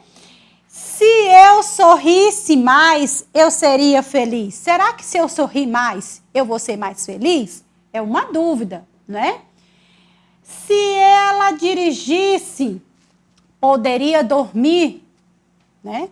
Se eu sorrisse mais, eu seria feliz. Será que se eu sorrir mais, eu vou ser mais feliz? É uma dúvida, né? Se ela dirigisse, poderia dormir, né?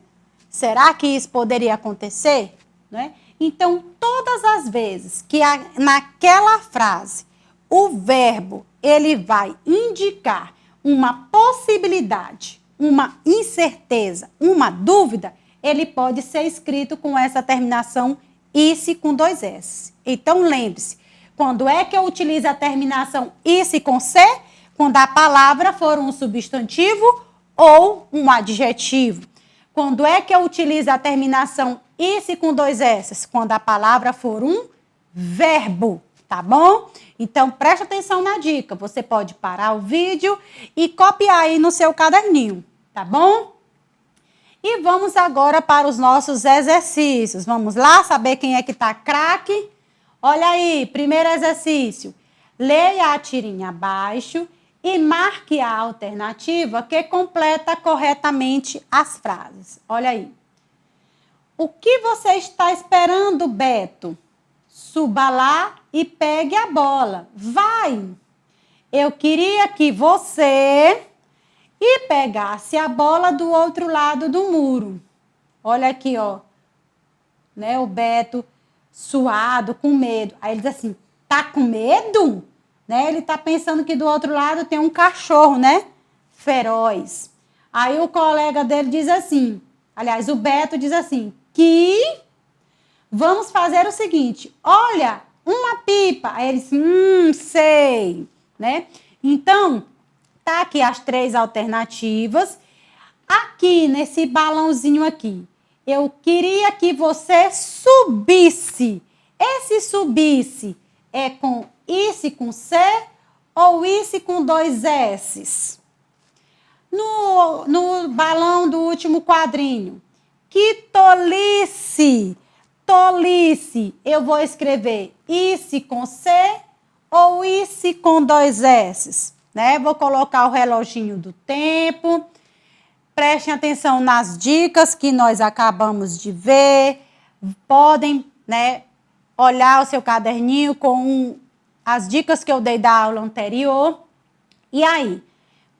Será que isso poderia acontecer? Né? Então, todas as vezes que naquela frase o verbo ele vai indicar uma possibilidade, uma incerteza, uma dúvida, ele pode ser escrito com essa terminação "ice" com 2 S. Então, lembre-se, quando é que eu utilizo a terminação "ice" com C? Quando a palavra for um substantivo ou um adjetivo. Quando é que eu utilizo a terminação "ice" com 2 S? Quando a palavra for um verbo, tá bom? Então, preste atenção na dica. Você pode parar o vídeo e copiar aí no seu caderninho, tá bom? E vamos agora para os nossos exercícios. Vamos lá saber quem é que tá craque? Olha aí, primeiro exercício. Leia a tirinha abaixo e marque a alternativa que completa corretamente as frases. Olha aí. O que você está esperando, Beto? Suba lá e pegue a bola. Vai! Eu queria que você pegasse a bola do outro lado do muro. Olha aqui, ó. Né, o Beto suado, com medo. Aí ele diz assim, tá com medo? Né? Ele tá pensando que do outro lado tem um cachorro, né? Feroz. Aí o colega dele diz assim, aliás, o Beto diz assim, que vamos fazer o seguinte, olha, uma pipa. Aí eles, sei, né? Então, tá aqui as 3 alternativas. Aqui, nesse balãozinho aqui, eu queria que você subisse. Esse subisse é com ICE com C ou ICE com 2 S's? No balão do último quadrinho. Que tolice! Tolice! Eu vou escrever ICE com C ou ICE com 2 S's? Né? Vou colocar o reloginho do tempo. Prestem atenção nas dicas que nós acabamos de ver. Podem, né, olhar o seu caderninho com as dicas que eu dei da aula anterior. E aí,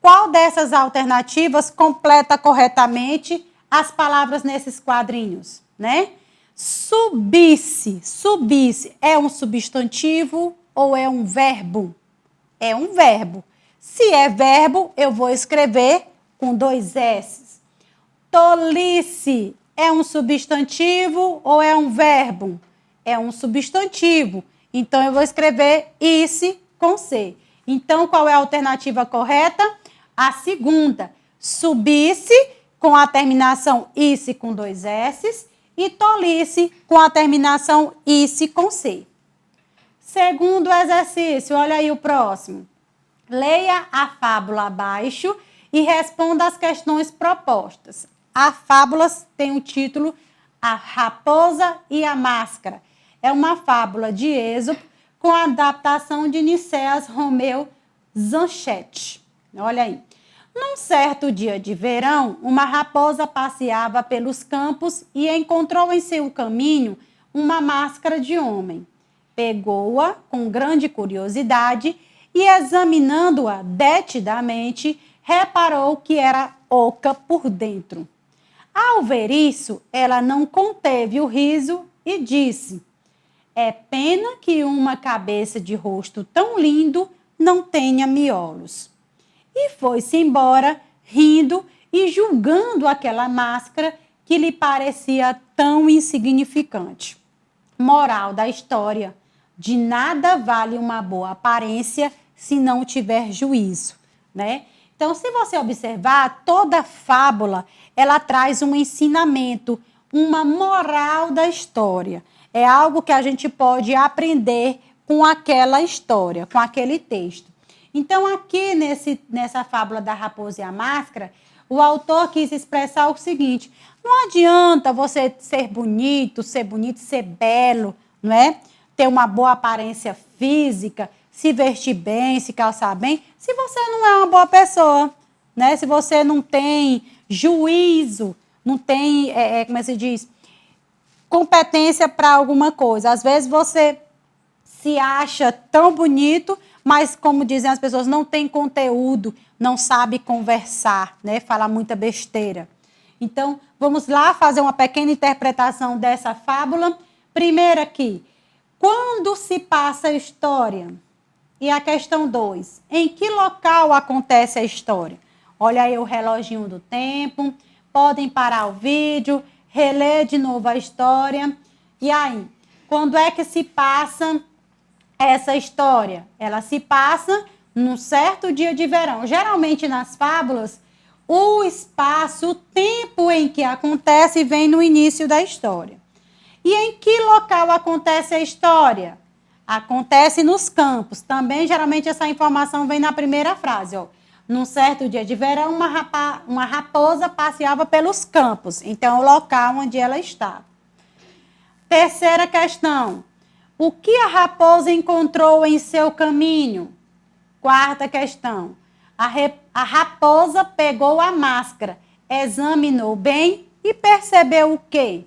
qual dessas alternativas completa corretamente as palavras nesses quadrinhos, né? Subisse, subisse é um substantivo ou é um verbo? É um verbo. Se é verbo, eu vou escrever com 2 S's. Tolice é um substantivo ou é um verbo? É um substantivo. Então, eu vou escrever ICE com C. Então, qual é a alternativa correta? A segunda. Subisse com a terminação ICE com 2 S's e tolice com a terminação ICE com C. Segundo exercício, olha aí o próximo. Leia a fábula abaixo e responda as questões propostas. A fábula tem o título A Raposa e a Máscara. É uma fábula de Êxopo com a adaptação de Nicéas Romeu Zanchetti. Olha aí. Num certo dia de verão, uma raposa passeava pelos campos e encontrou em seu caminho uma máscara de homem. Pegou-a com grande curiosidade e, examinando-a detidamente, reparou que era oca por dentro. Ao ver isso, ela não conteve o riso e disse: é pena que uma cabeça de rosto tão lindo não tenha miolos. E foi-se embora, rindo e julgando aquela máscara que lhe parecia tão insignificante. Moral da história: de nada vale uma boa aparência se não tiver juízo, né? Então, se você observar, toda fábula, ela traz um ensinamento, uma moral da história. É algo que a gente pode aprender com aquela história, com aquele texto. Então, aqui nessa fábula da Raposa e a Máscara, o autor quis expressar o seguinte: não adianta você ser bonito, ser belo, não é? Ter uma boa aparência física, se vestir bem, se calçar bem, se você não é uma boa pessoa, né? Se você não tem juízo, não tem, como se diz, competência para alguma coisa. Às vezes você se acha tão bonito, mas, como dizem as pessoas, não tem conteúdo, não sabe conversar, né? Fala muita besteira. Então, vamos lá fazer uma pequena interpretação dessa fábula. Primeiro aqui, quando se passa a história? E a questão 2, em que local acontece a história? Olha aí o reloginho do tempo, podem parar o vídeo, reler de novo a história. E aí, quando é que se passa essa história? Ela se passa num certo dia de verão. Geralmente nas fábulas, o espaço, o tempo em que acontece vem no início da história. E em que local acontece a história? Acontece nos campos. Também, geralmente, essa informação vem na primeira frase. Ó. Num certo dia de verão, uma raposa passeava pelos campos. Então, é o local onde ela estava. Terceira questão. O que a raposa encontrou em seu caminho? Quarta questão. A raposa pegou a máscara, examinou bem e percebeu o quê?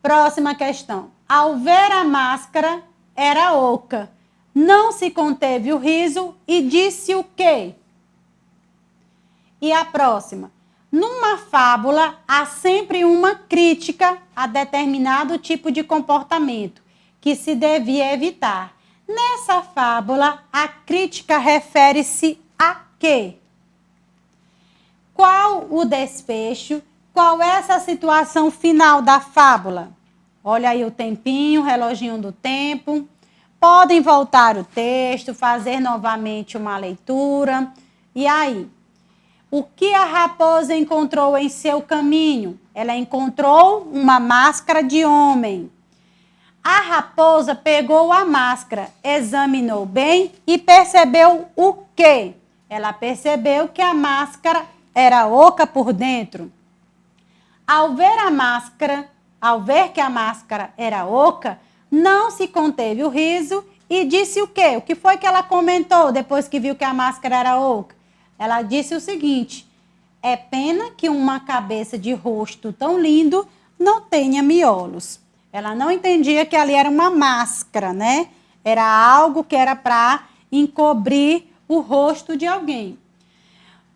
Próxima questão. Ao ver a máscara, era oca. Não se conteve o riso e disse o quê? E a próxima. Numa fábula, há sempre uma crítica a determinado tipo de comportamento que se devia evitar. Nessa fábula, a crítica refere-se a quê? Qual o desfecho Qual é essa situação final da fábula? Olha aí o tempinho, o reloginho do tempo. Podem voltar o texto, fazer novamente uma leitura. E aí? O que a raposa encontrou em seu caminho? Ela encontrou uma máscara de homem. A raposa pegou a máscara, examinou bem e percebeu o quê? Ela percebeu que a máscara era oca por dentro. Ao ver que a máscara era oca, não se conteve o riso e disse o quê? O que foi que ela comentou depois que viu que a máscara era oca? Ela disse o seguinte: é pena que uma cabeça de rosto tão lindo não tenha miolos. Ela não entendia que ali era uma máscara, né? Era algo que era para encobrir o rosto de alguém.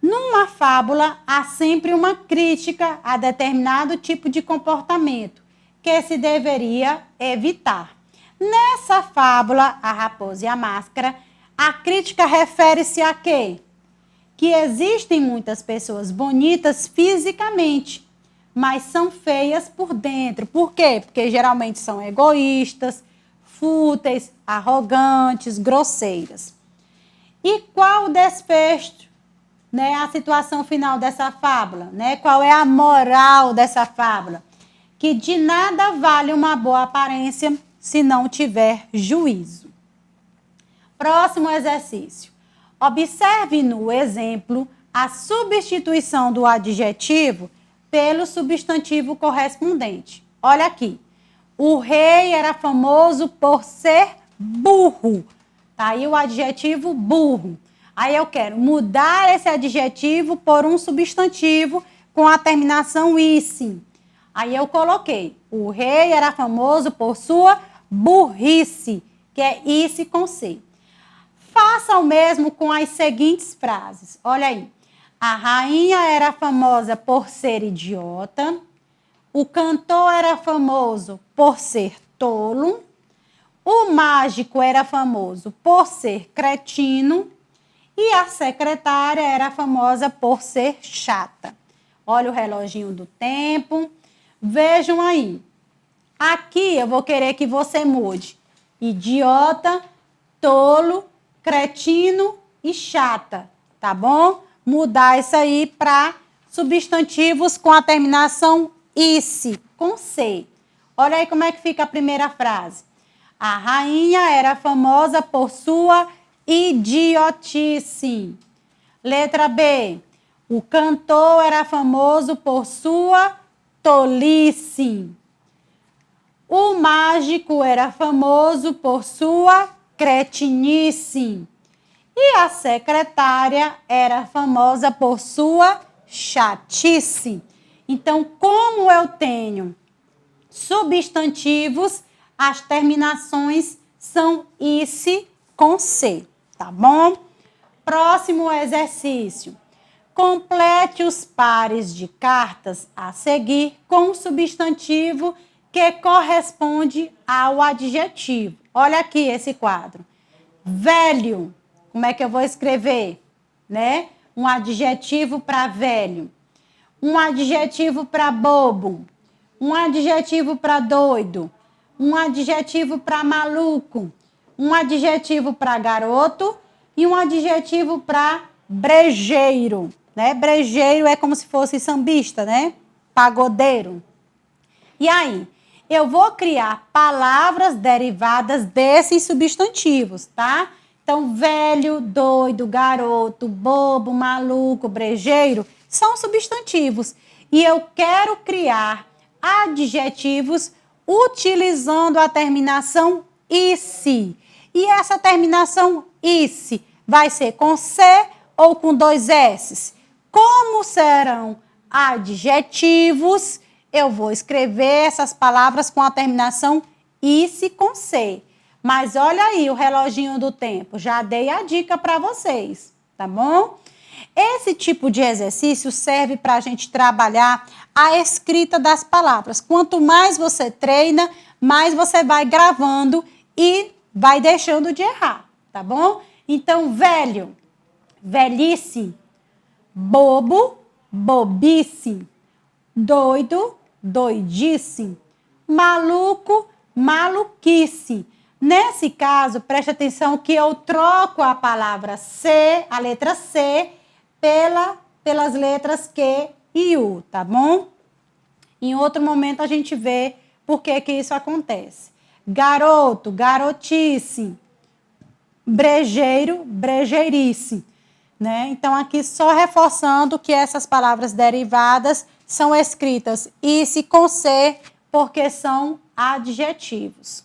Numa fábula, há sempre uma crítica a determinado tipo de comportamento que se deveria evitar. Nessa fábula, A Raposa e a Máscara, a crítica refere-se a quê? Que existem muitas pessoas bonitas fisicamente, mas são feias por dentro. Por quê? Porque geralmente são egoístas, fúteis, arrogantes, grosseiras. E qual o desfecho? Né, a situação final dessa fábula, né? Qual é a moral dessa fábula? Que de nada vale uma boa aparência se não tiver juízo. Próximo exercício. Observe no exemplo a substituição do adjetivo pelo substantivo correspondente. Olha aqui. O rei era famoso por ser burro. Tá aí o adjetivo burro. Aí eu quero mudar esse adjetivo por um substantivo com a terminação "ice". Aí eu coloquei: o rei era famoso por sua burrice, que é "ice" com C. Faça o mesmo com as seguintes frases. Olha aí. A rainha era famosa por ser idiota. O cantor era famoso por ser tolo. O mágico era famoso por ser cretino. E a secretária era famosa por ser chata. Olha o reloginho do tempo. Vejam aí. Aqui eu vou querer que você mude: idiota, tolo, cretino e chata, tá bom? Mudar isso aí para substantivos com a terminação "ice", com C. Olha aí como é que fica a primeira frase. A rainha era famosa por sua idiotice. Letra B. O cantor era famoso por sua tolice. O mágico era famoso por sua cretinice. E a secretária era famosa por sua chatice. Então, como eu tenho substantivos, as terminações são "ice" com C. Tá bom? Próximo exercício. Complete os pares de cartas a seguir com o substantivo que corresponde ao adjetivo. Olha aqui esse quadro. Velho. Como é que eu vou escrever? Né? Um adjetivo para velho. Um adjetivo para bobo. Um adjetivo para doido. Um adjetivo para maluco. Um adjetivo para garoto e um adjetivo para brejeiro, né? Brejeiro é como se fosse sambista, né? Pagodeiro. E aí, eu vou criar palavras derivadas desses substantivos, tá? Então, velho, doido, garoto, bobo, maluco, brejeiro são substantivos. E eu quero criar adjetivos utilizando a terminação "ice". E essa terminação "ice" vai ser com C ou com 2 S? Como serão adjetivos, eu vou escrever essas palavras com a terminação "ice" com C. Mas olha aí o reloginho do tempo, já dei a dica para vocês, tá bom? Esse tipo de exercício serve para a gente trabalhar a escrita das palavras. Quanto mais você treina, mais você vai gravando e vai deixando de errar, tá bom? Então, velho, velhice. Bobo, bobice. doido, doidice, maluco, maluquice. Nesse caso, preste atenção que eu troco a palavra C, a letra C, pelas letras Q e U, tá bom? Em outro momento a gente vê por que isso acontece. Garoto, garotice, brejeiro, brejeirice, né? Então, aqui só reforçando que essas palavras derivadas são escritas ice com C, porque são adjetivos.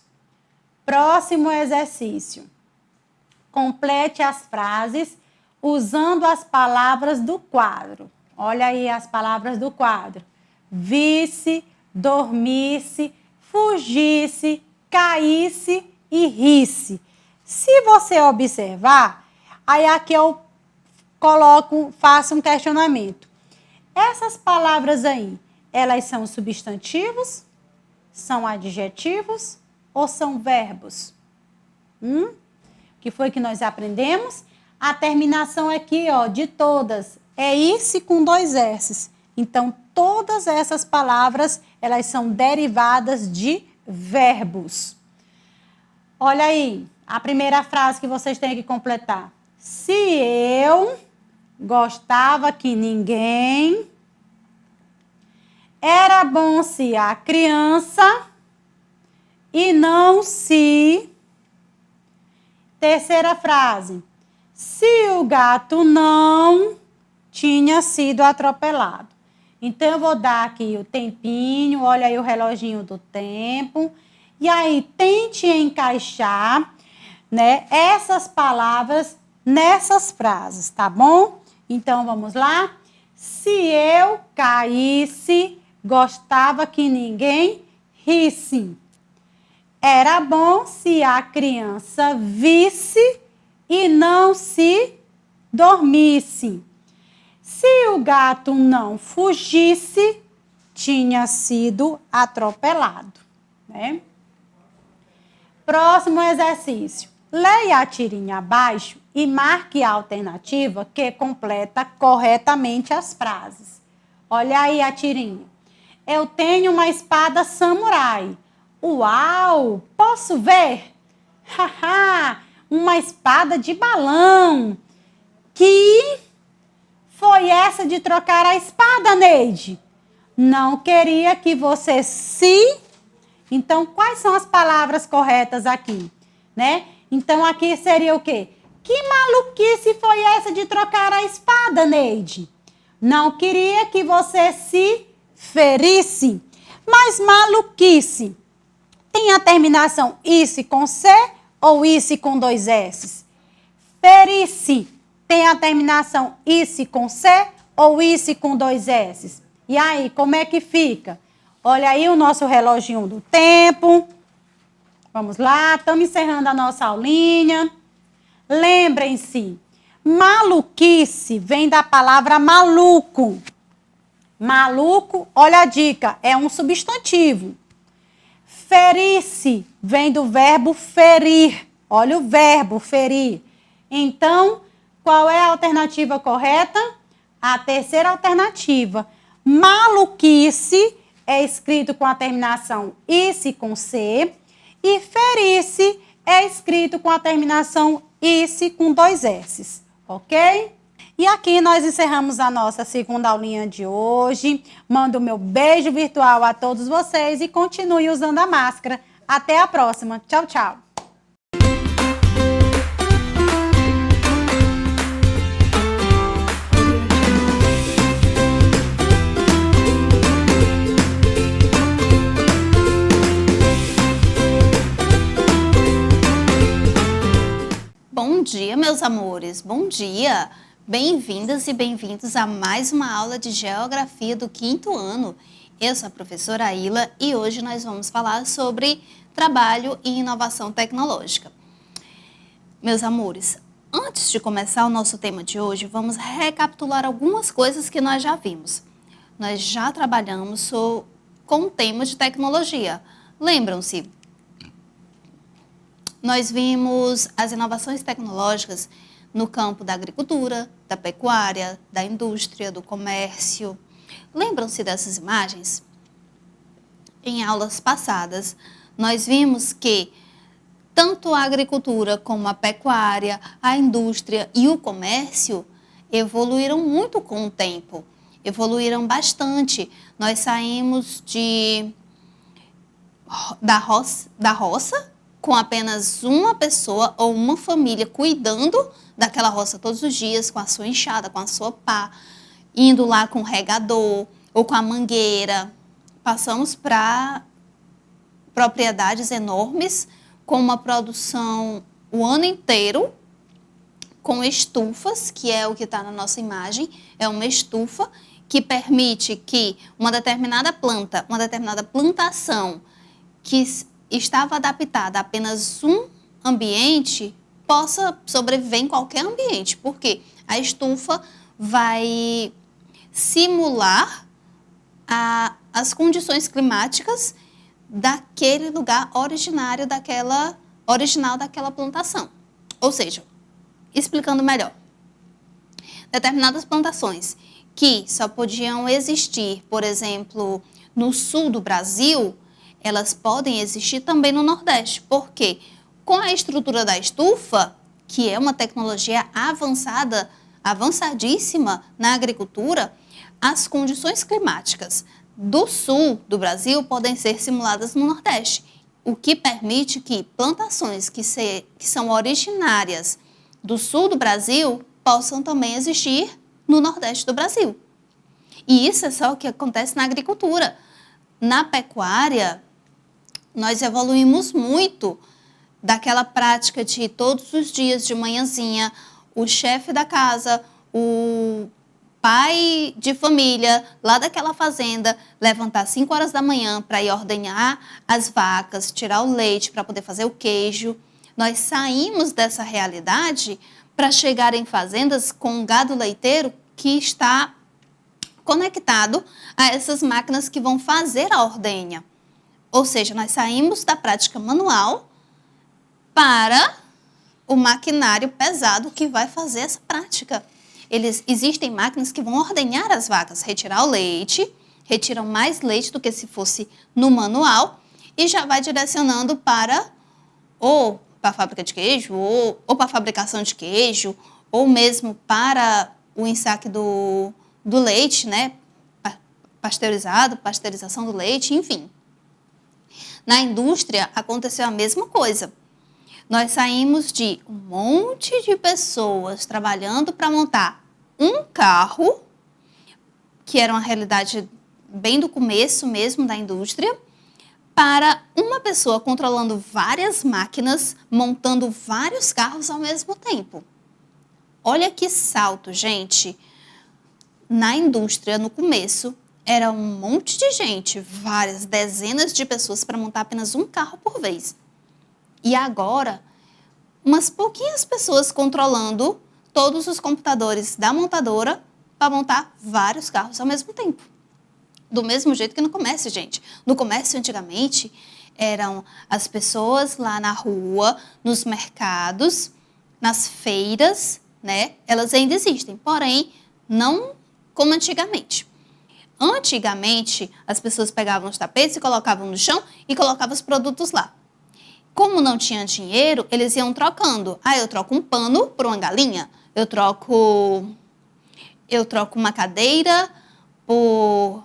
Próximo exercício. Complete as frases usando as palavras do quadro. Olha aí as palavras do quadro. Visse, dormisse, fugisse, caísse e risse. Se você observar, aí aqui eu faço um questionamento. Essas palavras aí, elas são substantivos, são adjetivos ou são verbos? Que foi que nós aprendemos? A terminação aqui, ó, de todas, é ice com 2 S's. Então, todas essas palavras, elas são derivadas de verbos. Olha aí, a primeira frase que vocês têm que completar. Se eu gostava que ninguém, era bom se a criança e não se... Terceira frase. Se o gato não tinha sido atropelado. Então, eu vou dar aqui o tempinho, olha aí o reloginho do tempo. E aí, tente encaixar, né, essas palavras nessas frases, tá bom? Então, vamos lá? Se eu caísse, gostava que ninguém risse. Era bom se a criança visse e não se dormisse. Se o gato não fugisse, tinha sido atropelado, né? Próximo exercício. Leia a tirinha abaixo e marque a alternativa que completa corretamente as frases. Olha aí a tirinha. Eu tenho uma espada samurai. Uau! Posso ver? Haha! Uma espada de balão. Que foi essa de trocar a espada, Neide? Não queria que você se... Então, quais são as palavras corretas aqui, né? Então, aqui seria o quê? Que maluquice foi essa de trocar a espada, Neide? Não queria que você se ferisse. Mas maluquice tem a terminação ice com C ou ice com 2 S's? Ferisse tem a terminação ice com C ou ice com 2 S's? E aí, como é que fica? Olha aí o nosso reloginho do tempo. Vamos lá, estamos encerrando a nossa aulinha. Lembrem-se, maluquice vem da palavra maluco. Maluco, olha a dica, é um substantivo. Ferir-se vem do verbo ferir. Olha o verbo ferir. Então, qual é a alternativa correta? A terceira alternativa. Maluquice é escrito com a terminação ice com C e ferir-se é escrito com a terminação ice com 2 S's, ok? E aqui nós encerramos a nossa segunda aulinha de hoje. Mando o meu beijo virtual a todos vocês e continue usando a máscara. Até a próxima. Tchau, tchau. Bom dia, meus amores. Bom dia. Bem-vindas e bem-vindos a mais uma aula de Geografia do 5º ano. Eu sou a professora Aila e hoje nós vamos falar sobre trabalho e inovação tecnológica. Meus amores, antes de começar o nosso tema de hoje, vamos recapitular algumas coisas que nós já vimos. Nós já trabalhamos com o tema de tecnologia. Lembram-se? Nós vimos as inovações tecnológicas no campo da agricultura, da pecuária, da indústria, do comércio, Lembram-se dessas imagens? Em aulas passadas, nós vimos que tanto a agricultura como a pecuária, a indústria e o comércio evoluíram muito com o tempo, evoluíram bastante. Nós saímos da roça com apenas uma pessoa ou uma família cuidando daquela roça todos os dias, com a sua enxada, com a sua pá, indo lá com o regador ou com a mangueira. Passamos para propriedades enormes, com uma produção o ano inteiro, com estufas, que é o que está na nossa imagem, é uma estufa que permite que uma determinada planta, uma determinada plantação que estava adaptada a apenas um ambiente, possa sobreviver em qualquer ambiente, porque a estufa vai simular as condições climáticas daquele lugar original daquela plantação. Ou seja, explicando melhor, determinadas plantações que só podiam existir, por exemplo, no sul do Brasil, elas podem existir também no Nordeste, porque com a estrutura da estufa, que é uma tecnologia avançadíssima na agricultura, as condições climáticas do sul do Brasil podem ser simuladas no Nordeste, o que permite que plantações que são originárias do sul do Brasil possam também existir no Nordeste do Brasil. E isso é só o que acontece na agricultura. Na pecuária, nós evoluímos muito daquela prática de todos os dias de manhãzinha, o chefe da casa, o pai de família lá daquela fazenda levantar às 5 horas da manhã para ir ordenhar as vacas, tirar o leite para poder fazer o queijo. Nós saímos dessa realidade para chegar em fazendas com um gado leiteiro que está conectado a essas máquinas que vão fazer a ordenha. Ou seja, nós saímos da prática manual para o maquinário pesado que vai fazer essa prática. Existem máquinas que vão ordenhar as vacas, retirar o leite, retiram mais leite do que se fosse no manual e já vai direcionando para a fábrica de queijo, ou para a fabricação de queijo, ou mesmo para o ensaque do leite, né? Pasteurização do leite, enfim. Na indústria aconteceu a mesma coisa. Nós saímos de um monte de pessoas trabalhando para montar um carro, que era uma realidade bem do começo mesmo da indústria, para uma pessoa controlando várias máquinas, montando vários carros ao mesmo tempo. Olha que salto, gente! Na indústria, no começo, era um monte de gente, várias dezenas de pessoas para montar apenas um carro por vez. E agora, umas pouquinhas pessoas controlando todos os computadores da montadora para montar vários carros ao mesmo tempo. Do mesmo jeito que no comércio, gente. No comércio, antigamente, eram as pessoas lá na rua, nos mercados, nas feiras, né? Elas ainda existem, porém, não como antigamente. Antigamente, as pessoas pegavam os tapetes e colocavam no chão e colocavam os produtos lá. Como não tinha dinheiro, eles iam trocando. Eu troco um pano por uma galinha. Eu troco uma cadeira por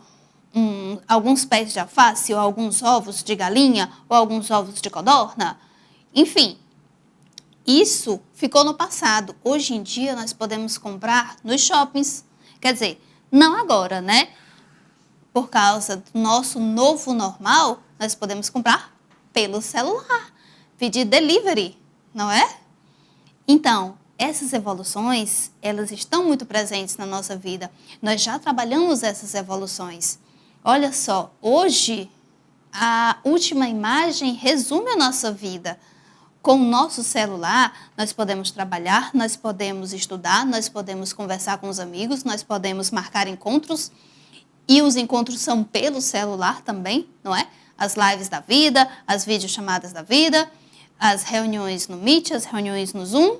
alguns pés de alface, ou alguns ovos de galinha, ou alguns ovos de codorna. Enfim, isso ficou no passado. Hoje em dia, nós podemos comprar nos shoppings. Quer dizer, não agora, né? Por causa do nosso novo normal, nós podemos comprar pelo celular, pedir delivery, não é? Então, essas evoluções, elas estão muito presentes na nossa vida. Nós já trabalhamos essas evoluções. Olha só, hoje, a última imagem resume a nossa vida. Com o nosso celular, nós podemos trabalhar, nós podemos estudar, nós podemos conversar com os amigos, nós podemos marcar encontros. E os encontros são pelo celular também, não é? As lives da vida, as videochamadas da vida, as reuniões no Meet, as reuniões no Zoom,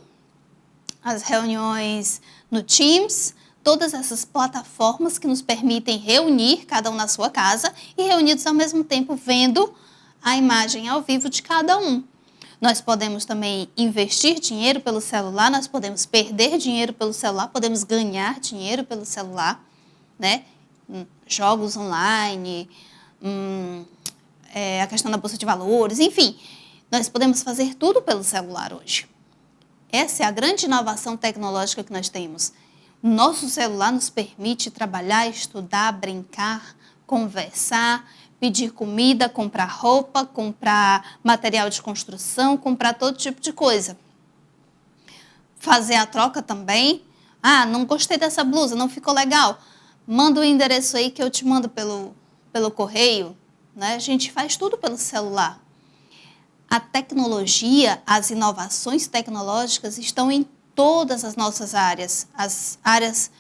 as reuniões no Teams, todas essas plataformas que nos permitem reunir cada um na sua casa e reunidos ao mesmo tempo vendo a imagem ao vivo de cada um. Nós podemos também investir dinheiro pelo celular, nós podemos perder dinheiro pelo celular, podemos ganhar dinheiro pelo celular, né? Jogos online, a questão da bolsa de valores, enfim, nós podemos fazer tudo pelo celular hoje. Essa é a grande inovação tecnológica que nós temos. Nosso celular nos permite trabalhar, estudar, brincar, conversar, pedir comida, comprar roupa, comprar material de construção, comprar todo tipo de coisa. Fazer a troca também. Ah, não gostei dessa blusa, não ficou legal. Manda o endereço aí que eu te mando pelo correio. Né? A gente faz tudo pelo celular. A tecnologia, as inovações tecnológicas estão em todas as nossas áreas, as áreas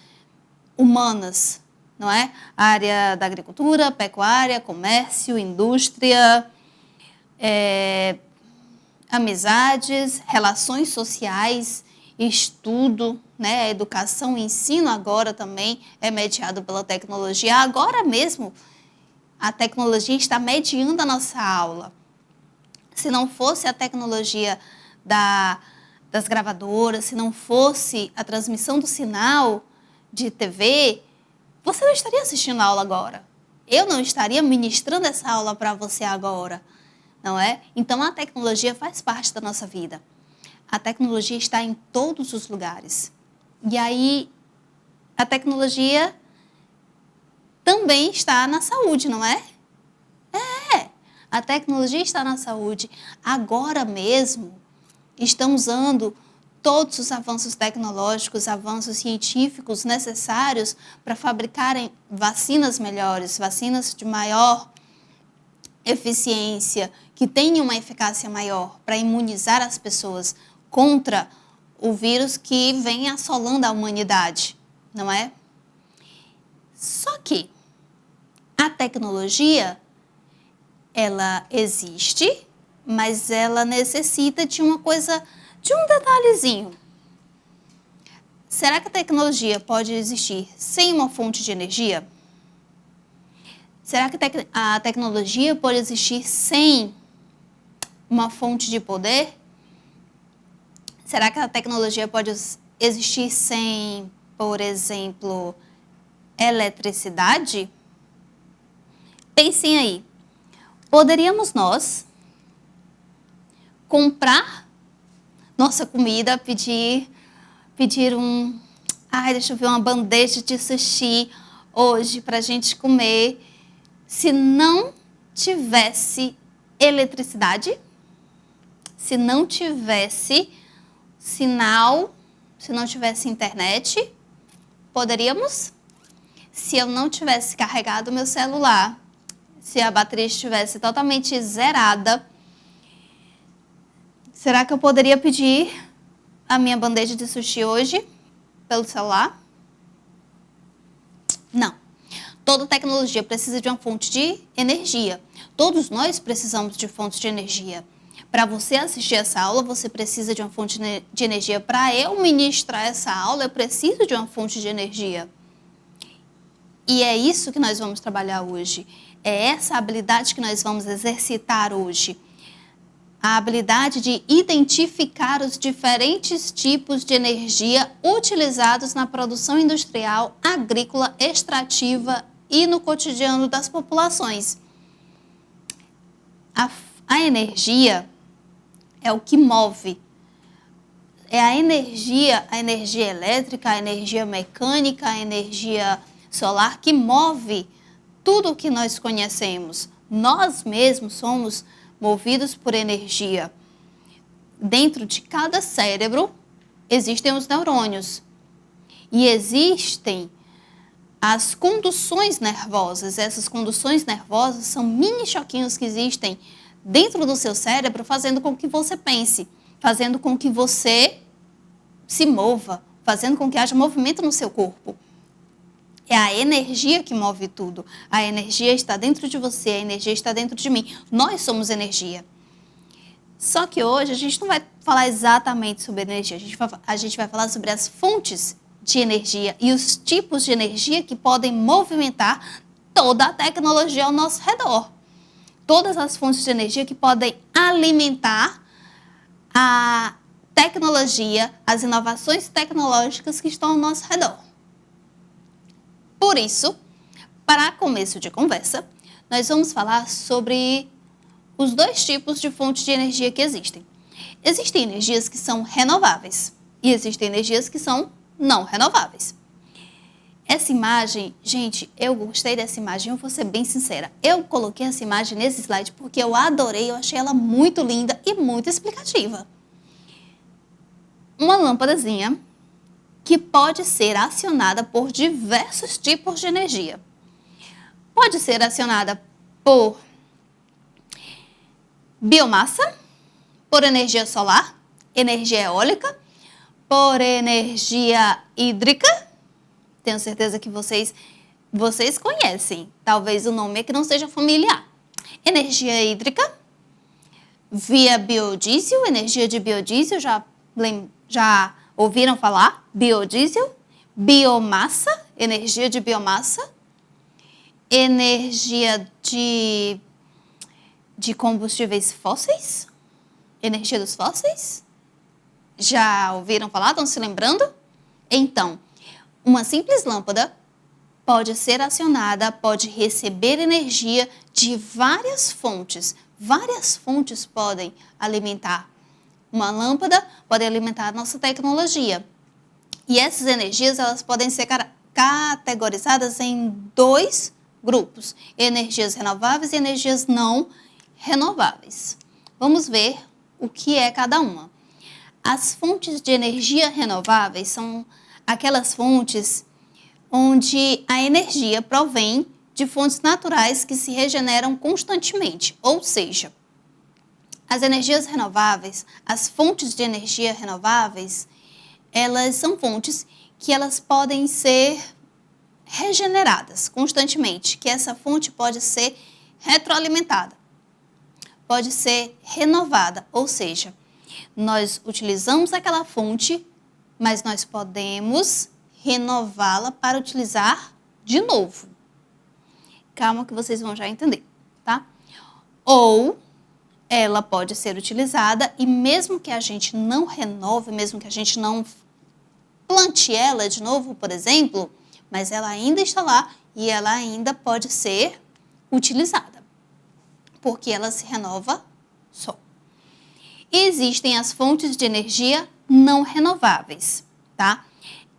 humanas, não é? A área da agricultura, pecuária, comércio, indústria, amizades, relações sociais, estudo, né? A educação, o ensino agora também é mediado pela tecnologia. Agora mesmo, a tecnologia está mediando a nossa aula. Se não fosse a tecnologia das gravadoras, se não fosse a transmissão do sinal de TV, você não estaria assistindo a aula agora. Eu não estaria ministrando essa aula para você agora, não é? Então, a tecnologia faz parte da nossa vida. A tecnologia está em todos os lugares. E aí, a tecnologia também está na saúde, não é? A tecnologia está na saúde. Agora mesmo, estão usando todos os avanços tecnológicos, avanços científicos necessários para fabricarem vacinas melhores, vacinas de maior eficiência, que tenham uma eficácia maior para imunizar as pessoas contra o vírus que vem assolando a humanidade, não é? Só que a tecnologia, ela existe, mas ela necessita de uma coisa, de um detalhezinho. Será que a tecnologia pode existir sem uma fonte de energia? Será que a tecnologia pode existir sem uma fonte de poder? Será que a tecnologia pode existir sem, por exemplo, eletricidade? Pensem aí. Poderíamos nós comprar nossa comida, pedir deixa eu ver, uma bandeja de sushi hoje para a gente comer, se não tivesse eletricidade, se não tivesse sinal, se não tivesse internet? Poderíamos? Se eu não tivesse carregado meu celular, se a bateria estivesse totalmente zerada, será que eu poderia pedir a minha bandeja de sushi hoje pelo celular? Não. Toda tecnologia precisa de uma fonte de energia. Todos nós precisamos de fontes de energia. Para você assistir essa aula, você precisa de uma fonte de energia. Para eu ministrar essa aula, eu preciso de uma fonte de energia. E é isso que nós vamos trabalhar hoje. É essa habilidade que nós vamos exercitar hoje. A habilidade de identificar os diferentes tipos de energia utilizados na produção industrial, agrícola, extrativa e no cotidiano das populações. A energia é o que move. É a energia elétrica, a energia mecânica, a energia solar que move tudo o que nós conhecemos. Nós mesmos somos movidos por energia. Dentro de cada cérebro existem os neurônios e existem as conduções nervosas. Essas conduções nervosas são mini choquinhos que existem dentro do seu cérebro, fazendo com que você pense, fazendo com que você se mova, fazendo com que haja movimento no seu corpo. É a energia que move tudo. A energia está dentro de você, a energia está dentro de mim. Nós somos energia. Só que hoje a gente não vai falar exatamente sobre energia. A gente vai falar sobre as fontes de energia e os tipos de energia que podem movimentar toda a tecnologia ao nosso redor. Todas as fontes de energia que podem alimentar a tecnologia, as inovações tecnológicas que estão ao nosso redor. Por isso, para começo de conversa, nós vamos falar sobre os dois tipos de fontes de energia que existem. Existem energias que são renováveis e existem energias que são não renováveis. Essa imagem, gente, eu gostei dessa imagem, eu vou ser bem sincera. Eu coloquei essa imagem nesse slide porque eu adorei, eu achei ela muito linda e muito explicativa. Uma lâmpadazinha que pode ser acionada por diversos tipos de energia. Pode ser acionada por biomassa, por energia solar, energia eólica, por energia hídrica. Tenho certeza que vocês conhecem. Talvez o nome é que não seja familiar. Energia hídrica, via biodiesel, energia de biodiesel, já ouviram falar? Biodiesel, biomassa, energia de biomassa, energia de combustíveis fósseis, energia dos fósseis. Já ouviram falar? Estão se lembrando? Então, uma simples lâmpada pode ser acionada, pode receber energia de várias fontes. Várias fontes podem alimentar uma lâmpada, podem alimentar a nossa tecnologia. E essas energias, elas podem ser categorizadas em dois grupos: energias renováveis e energias não renováveis. Vamos ver o que é cada uma. As fontes de energia renováveis são aquelas fontes onde a energia provém de fontes naturais que se regeneram constantemente, ou seja, as energias renováveis, as fontes de energia renováveis, elas são fontes que elas podem ser regeneradas constantemente, que essa fonte pode ser retroalimentada, pode ser renovada, ou seja, nós utilizamos aquela fonte, mas nós podemos renová-la para utilizar de novo. Calma que vocês vão já entender, tá? Ou ela pode ser utilizada e mesmo que a gente não renove, mesmo que a gente não plante ela de novo, por exemplo, mas ela ainda está lá e ela ainda pode ser utilizada, porque ela se renova só. E existem as fontes de energia não renováveis, tá?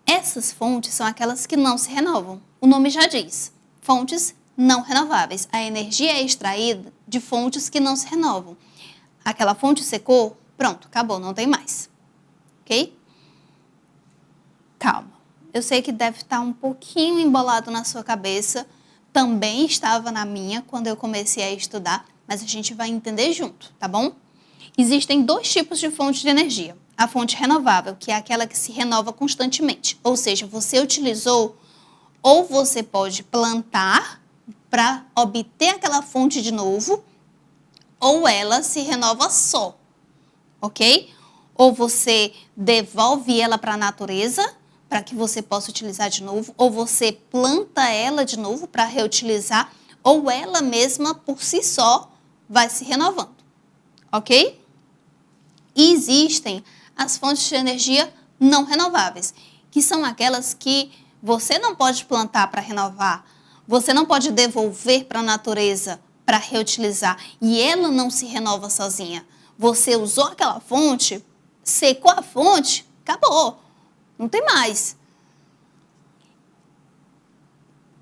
Essas fontes são aquelas que não se renovam. O nome já diz, fontes não renováveis. A energia é extraída de fontes que não se renovam. Aquela fonte secou, pronto, acabou, não tem mais. Ok? Calma. Eu sei que deve estar um pouquinho embolado na sua cabeça. Também estava na minha quando eu comecei a estudar, mas a gente vai entender junto, tá bom? Existem dois tipos de fonte de energia. A fonte renovável, que é aquela que se renova constantemente. Ou seja, você utilizou ou você pode plantar para obter aquela fonte de novo, ou ela se renova só, ok? Ou você devolve ela para a natureza para que você possa utilizar de novo, ou você planta ela de novo para reutilizar, ou ela mesma por si só vai se renovando, ok? E existem as fontes de energia não renováveis, que são aquelas que você não pode plantar para renovar, você não pode devolver para a natureza para reutilizar, e ela não se renova sozinha. Você usou aquela fonte, secou a fonte, acabou, não tem mais.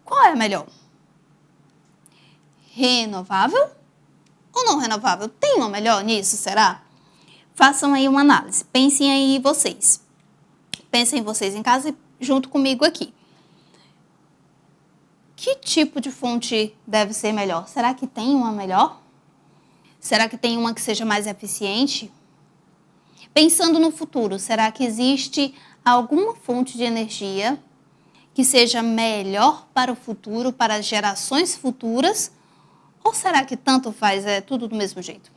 Qual é a melhor? Renovável ou não renovável? Tem uma melhor nisso, será? Façam aí uma análise, pensem aí vocês. Pensem vocês em casa e junto comigo aqui. Que tipo de fonte deve ser melhor? Será que tem uma melhor? Será que tem uma que seja mais eficiente? Pensando no futuro, será que existe alguma fonte de energia que seja melhor para o futuro, para as gerações futuras? Ou será que tanto faz, é tudo do mesmo jeito?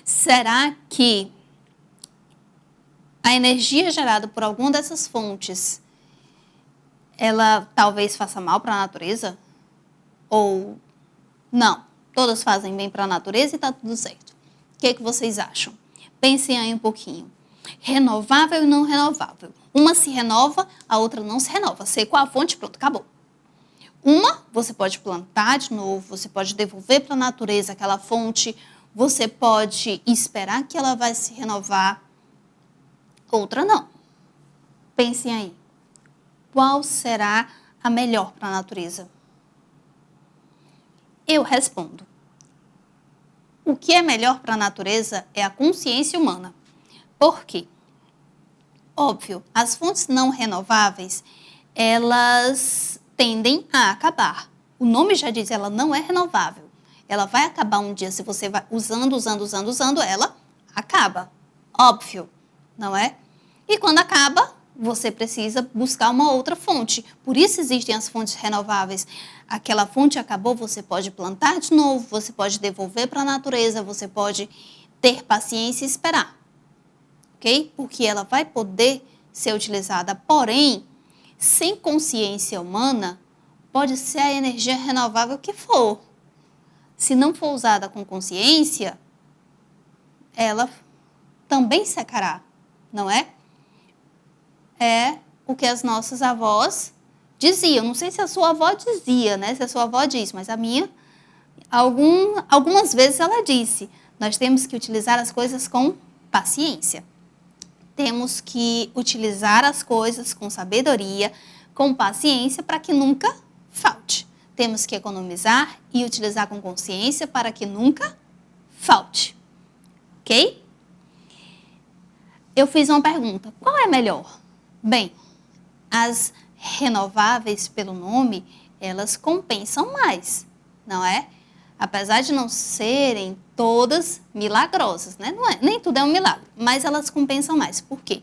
Será que a energia gerada por alguma dessas fontes, ela talvez faça mal para a natureza? Ou não? Todas fazem bem para a natureza e está tudo certo. O que vocês acham? Pensem aí um pouquinho. Renovável e não renovável. Uma se renova, a outra não se renova. Secou a fonte, pronto, acabou. Uma, você pode plantar de novo, você pode devolver para a natureza aquela fonte, você pode esperar que ela vai se renovar. Outra não. Pensem aí. Qual será a melhor para a natureza? Eu respondo. O que é melhor para a natureza é a consciência humana. Por quê? Óbvio, as fontes não renováveis, elas tendem a acabar. O nome já diz, ela não é renovável. Ela vai acabar um dia, se você vai usando, ela acaba. Óbvio, não é? E quando acaba, você precisa buscar uma outra fonte. Por isso existem as fontes renováveis. Aquela fonte acabou, você pode plantar de novo, você pode devolver para a natureza, você pode ter paciência e esperar. Ok? Porque ela vai poder ser utilizada. Porém, sem consciência humana, pode ser a energia renovável que for. Se não for usada com consciência, ela também secará, não é? É o que as nossas avós diziam. Não sei se a sua avó dizia, né? Se a sua avó diz, mas a minha, algumas vezes ela disse, nós temos que utilizar as coisas com paciência. Temos que utilizar as coisas com sabedoria, com paciência, para que nunca falte. Temos que economizar e utilizar com consciência para que nunca falte. Ok? Eu fiz uma pergunta. Qual é melhor? Bem, as renováveis, pelo nome, elas compensam mais, não é? Apesar de não serem todas milagrosas, né? Não é, nem tudo é um milagre, mas elas compensam mais. Por quê?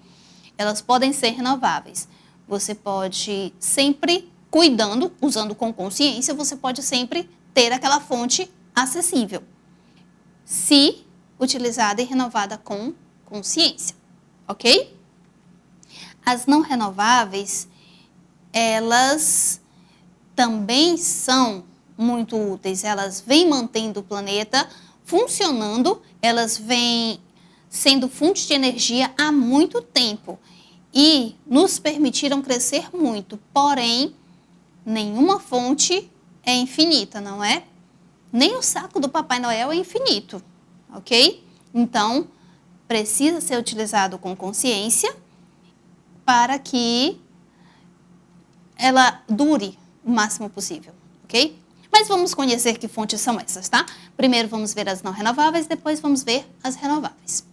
Elas podem ser renováveis. Você pode sempre cuidando, usando com consciência, você pode sempre ter aquela fonte acessível, se utilizada e renovada com consciência, ok? As não renováveis, elas também são muito úteis, elas vêm mantendo o planeta funcionando, elas vêm sendo fonte de energia há muito tempo e nos permitiram crescer muito, porém, nenhuma fonte é infinita, não é? Nem o saco do Papai Noel é infinito, ok? Então, precisa ser utilizado com consciência para que ela dure o máximo possível, ok? Mas vamos conhecer que fontes são essas, tá? Primeiro vamos ver as não renováveis, depois vamos ver as renováveis.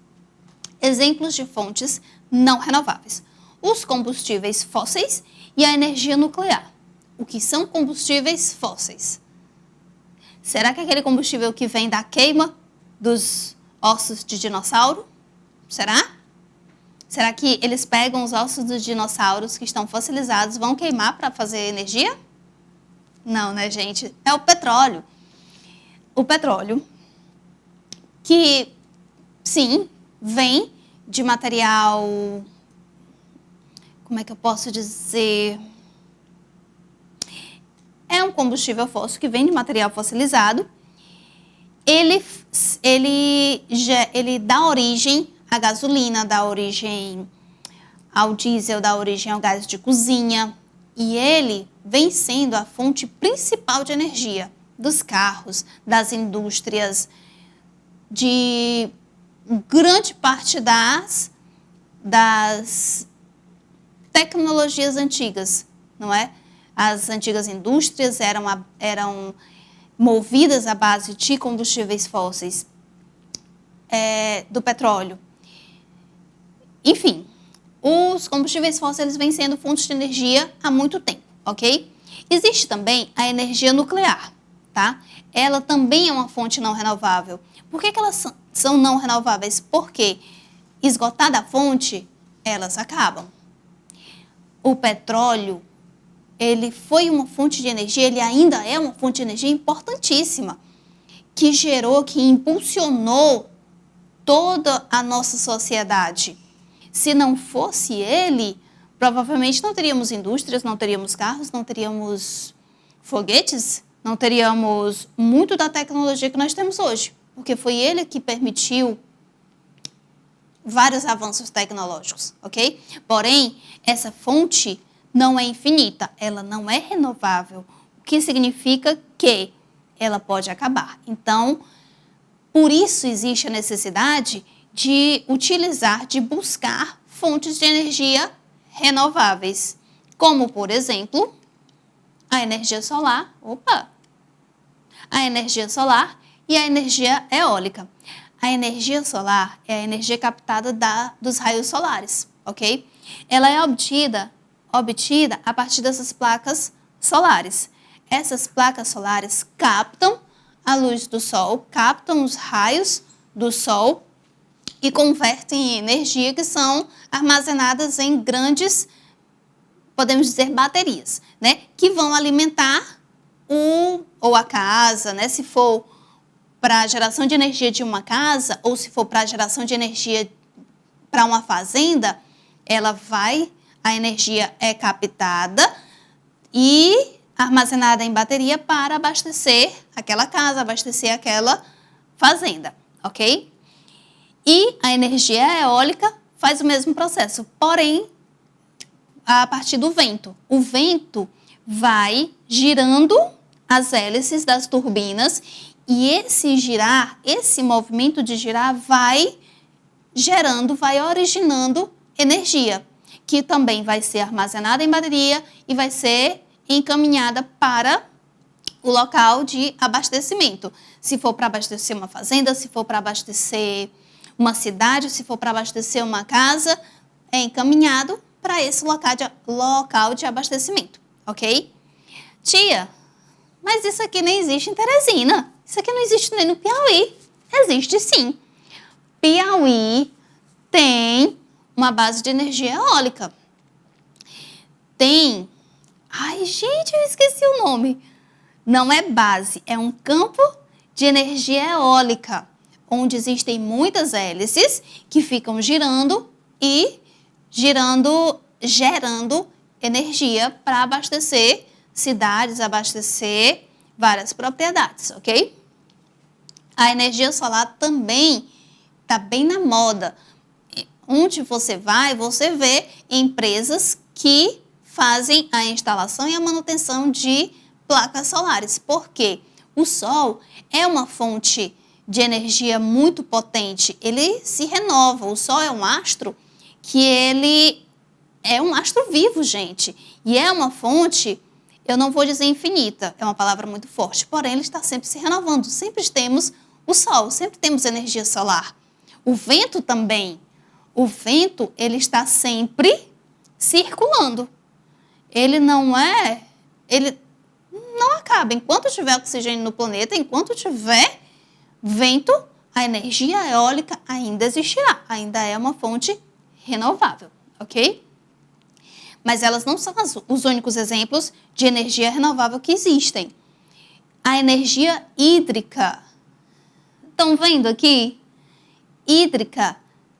Exemplos de fontes não renováveis. Os combustíveis fósseis e a energia nuclear. O que são combustíveis fósseis? Será que é aquele combustível que vem da queima dos ossos de dinossauro? Será? Será que eles pegam os ossos dos dinossauros que estão fossilizados, vão queimar para fazer energia? Não, né, gente? É o petróleo. O petróleo, que, sim, vem de material... Como é que eu posso dizer? É um combustível fóssil que vem de material fossilizado. Ele dá origem à gasolina, dá origem ao diesel, dá origem ao gás de cozinha. E ele vem sendo a fonte principal de energia dos carros, das indústrias, de grande parte das tecnologias antigas, não é? As antigas indústrias eram movidas à base de combustíveis fósseis, do petróleo. Enfim, os combustíveis fósseis vêm sendo fontes de energia há muito tempo, ok? Existe também a energia nuclear, tá? Ela também é uma fonte não renovável. Por que elas são não renováveis? Porque, esgotada a fonte, elas acabam. O petróleo, ele foi uma fonte de energia, ele ainda é uma fonte de energia importantíssima, que gerou, que impulsionou toda a nossa sociedade. Se não fosse ele, provavelmente não teríamos indústrias, não teríamos carros, não teríamos foguetes, não teríamos muito da tecnologia que nós temos hoje, porque foi ele que permitiu vários avanços tecnológicos, ok? Porém, essa fonte não é infinita, ela não é renovável, o que significa que ela pode acabar. Então, por isso existe a necessidade de utilizar, de buscar fontes de energia renováveis, como, por exemplo, a energia solar, a energia solar e a energia eólica. A energia solar é a energia captada dos raios solares, ok? Ela é obtida a partir dessas placas solares. Essas placas solares captam a luz do sol, captam os raios do sol e convertem em energia que são armazenadas em grandes, podemos dizer, baterias, né? Que vão alimentar ou a casa, né? Se for para a geração de energia de uma casa ou se for para a geração de energia para uma fazenda, a energia é captada e armazenada em bateria para abastecer aquela casa, abastecer aquela fazenda, ok? E a energia eólica faz o mesmo processo, porém, a partir do vento. O vento vai girando as hélices das turbinas e esse movimento de girar vai originando energia, que também vai ser armazenada em bateria e vai ser encaminhada para o local de abastecimento. Se for para abastecer uma fazenda, se for para abastecer uma cidade, se for para abastecer uma casa, é encaminhado para esse local de abastecimento, ok? Tia, mas isso aqui nem existe em Teresina. Isso aqui não existe nem no Piauí. Existe sim. Piauí tem uma base de energia eólica. Tem... Ai, gente, eu esqueci o nome. Não é base, é um campo de energia eólica, onde existem muitas hélices que ficam girando e gerando energia para abastecer cidades, abastecer várias propriedades, ok? A energia solar também está bem na moda. Onde você vai, você vê empresas que fazem a instalação e a manutenção de placas solares. Por quê? O Sol é uma fonte de energia muito potente. Ele se renova. O Sol é um astro que ele é um astro vivo, gente. E é uma fonte, eu não vou dizer infinita, é uma palavra muito forte, porém ele está sempre se renovando. Sempre temos o Sol, sempre temos energia solar. O vento também. O vento, ele está sempre circulando. Ele não acaba. Enquanto tiver oxigênio no planeta, enquanto tiver vento, a energia eólica ainda existirá. Ainda é uma fonte renovável, ok? Mas elas não são os únicos exemplos de energia renovável que existem. A energia hídrica. Estão vendo aqui? Hídrica,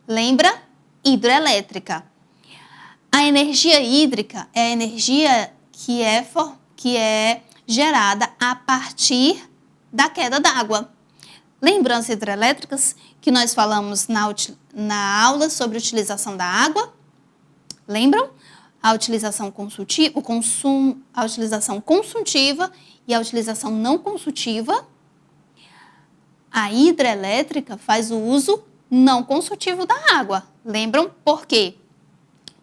lembra? Hidroelétrica. A energia hídrica é a energia que é gerada a partir da queda d'água. Lembram as hidrelétricas que nós falamos na aula sobre a utilização da água? Lembram? A utilização a utilização consultiva e a utilização não consultiva. A hidrelétrica faz o uso não consultivo da água. Lembram? Por quê?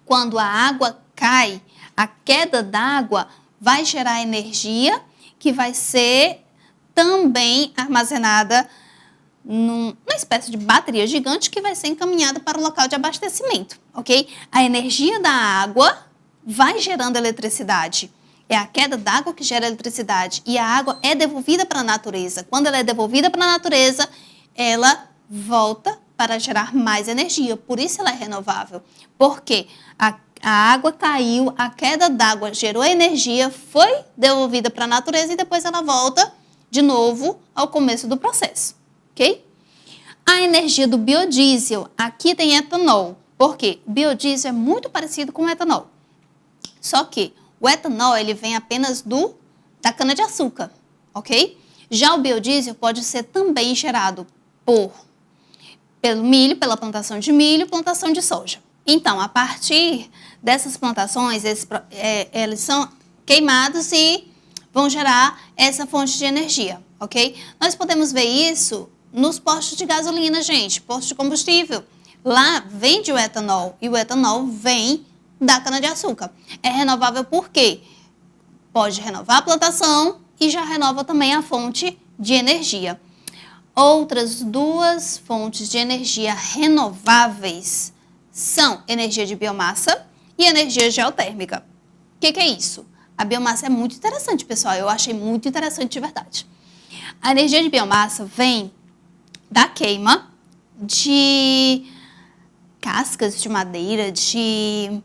Quando a água cai, a queda d'água vai gerar energia que vai ser também armazenada numa espécie de bateria gigante que vai ser encaminhada para o local de abastecimento, ok? A energia da água vai gerando eletricidade. É a queda d'água que gera eletricidade e a água é devolvida para a natureza. Quando ela é devolvida para a natureza, ela volta para gerar mais energia. Por isso ela é renovável. Porque a água caiu, a queda d'água gerou energia, foi devolvida para a natureza e depois ela volta de novo ao começo do processo, ok? A energia do biodiesel, aqui tem etanol, Porque o biodiesel é muito parecido com o etanol. Só que o etanol ele vem apenas da cana-de-açúcar, ok? Já o biodiesel pode ser também gerado pelo milho, pela plantação de milho, plantação de soja. Então, a partir dessas plantações, eles são queimados e vão gerar essa fonte de energia, ok? Nós podemos ver isso nos postos de gasolina, gente, postos de combustível. Lá vende o etanol e o etanol vem da cana-de-açúcar. É renovável por quê? Pode renovar a plantação e já renova também a fonte de energia. Outras duas fontes de energia renováveis são energia de biomassa e energia geotérmica. O que é isso? A biomassa é muito interessante, pessoal. Eu achei muito interessante de verdade. A energia de biomassa vem da queima de cascas de madeira, de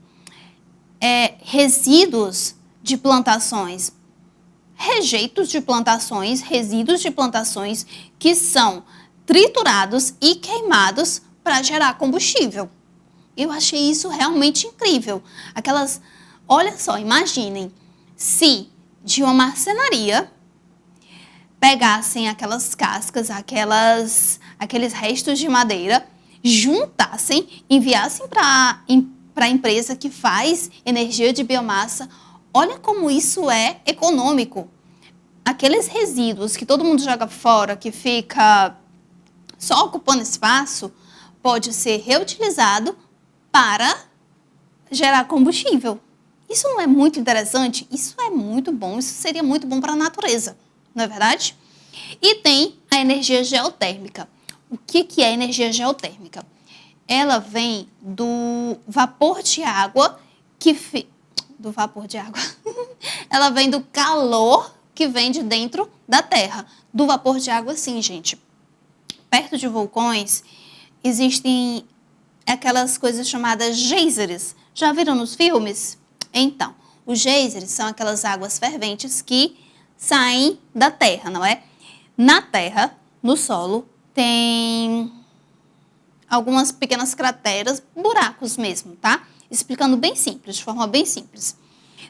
resíduos de plantações, rejeitos de plantações, resíduos de plantações que são triturados e queimados para gerar combustível. Eu achei isso realmente incrível. Olha só, imaginem se de uma marcenaria pegassem aquelas cascas, aqueles restos de madeira, juntassem, enviassem para a empresa que faz energia de biomassa. Olha como isso é econômico. Aqueles resíduos que todo mundo joga fora, que fica só ocupando espaço, pode ser reutilizado para gerar combustível. Isso não é muito interessante? Isso é muito bom, isso seria muito bom para a natureza, não é verdade? E tem a energia geotérmica. O que é energia geotérmica? Ela vem do vapor de água Ela vem do calor que vem de dentro da terra. Do vapor de água, sim, gente. Perto de vulcões existem aquelas coisas chamadas geysers. Já viram nos filmes? Então, os geysers são aquelas águas ferventes que saem da terra, não é? Na terra, no solo, tem algumas pequenas crateras, buracos mesmo, tá? Explicando bem simples, de forma bem simples.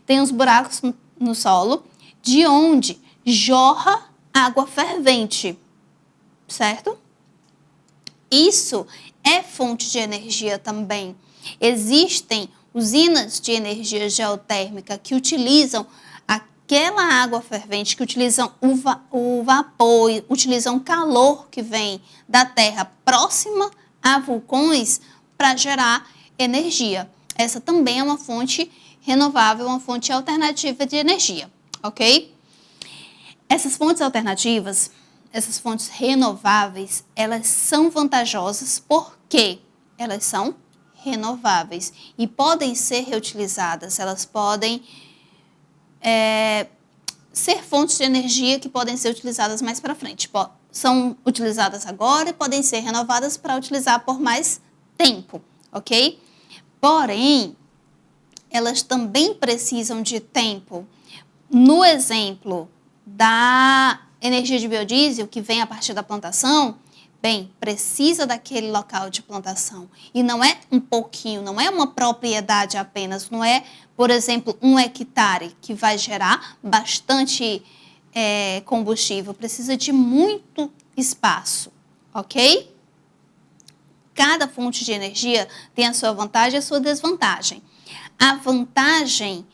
Tem uns buracos no solo de onde jorra água fervente, certo? Isso é fonte de energia também. Existem usinas de energia geotérmica que utilizam aquela água fervente, que utilizam o vapor, utilizam o calor que vem da terra próxima a vulcões para gerar energia. Essa também é uma fonte renovável, uma fonte alternativa de energia, ok? Essas fontes alternativas, essas fontes renováveis, elas são vantajosas porque elas são renováveis e podem ser reutilizadas, elas podem ser fontes de energia que podem ser utilizadas mais para frente. São utilizadas agora e podem ser renovadas para utilizar por mais tempo, ok? Porém, elas também precisam de tempo. No exemplo da energia de biodiesel, que vem a partir da plantação, bem, precisa daquele local de plantação. E não é um pouquinho, não é uma propriedade apenas, não é, por exemplo, 1 hectare que vai gerar bastante combustível. Precisa de muito espaço, ok? Cada fonte de energia tem a sua vantagem e a sua desvantagem. A vantagem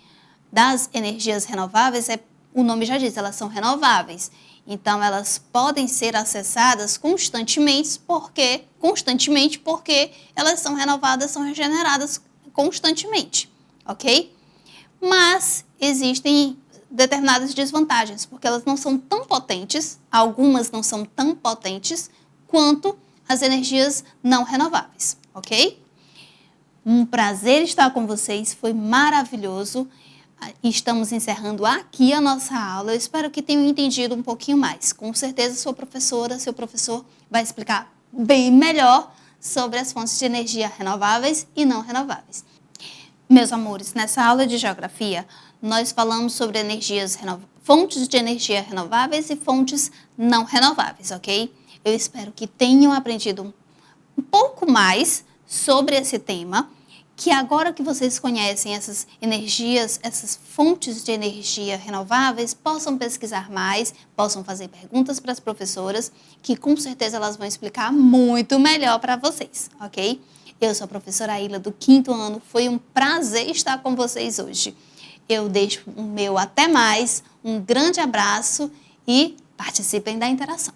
das energias renováveis o nome já diz, elas são renováveis. Então, elas podem ser acessadas constantemente porque elas são renovadas, são regeneradas constantemente, ok? Mas existem determinadas desvantagens, porque elas não são tão potentes, algumas não são tão potentes quanto as energias não renováveis, ok? Um prazer estar com vocês, foi maravilhoso. Estamos encerrando aqui a nossa aula. Eu espero que tenham entendido um pouquinho mais. Com certeza, sua professora, seu professor vai explicar bem melhor sobre as fontes de energia renováveis e não renováveis. Meus amores, nessa aula de geografia, nós falamos sobre fontes de energia renováveis e fontes não renováveis, ok? Eu espero que tenham aprendido um pouco mais sobre esse tema, que agora que vocês conhecem essas energias, essas fontes de energia renováveis, possam pesquisar mais, possam fazer perguntas para as professoras, que com certeza elas vão explicar muito melhor para vocês, ok? Eu sou a professora Aila do 5º ano, foi um prazer estar com vocês hoje. Eu deixo o meu até mais, um grande abraço e participem da interação.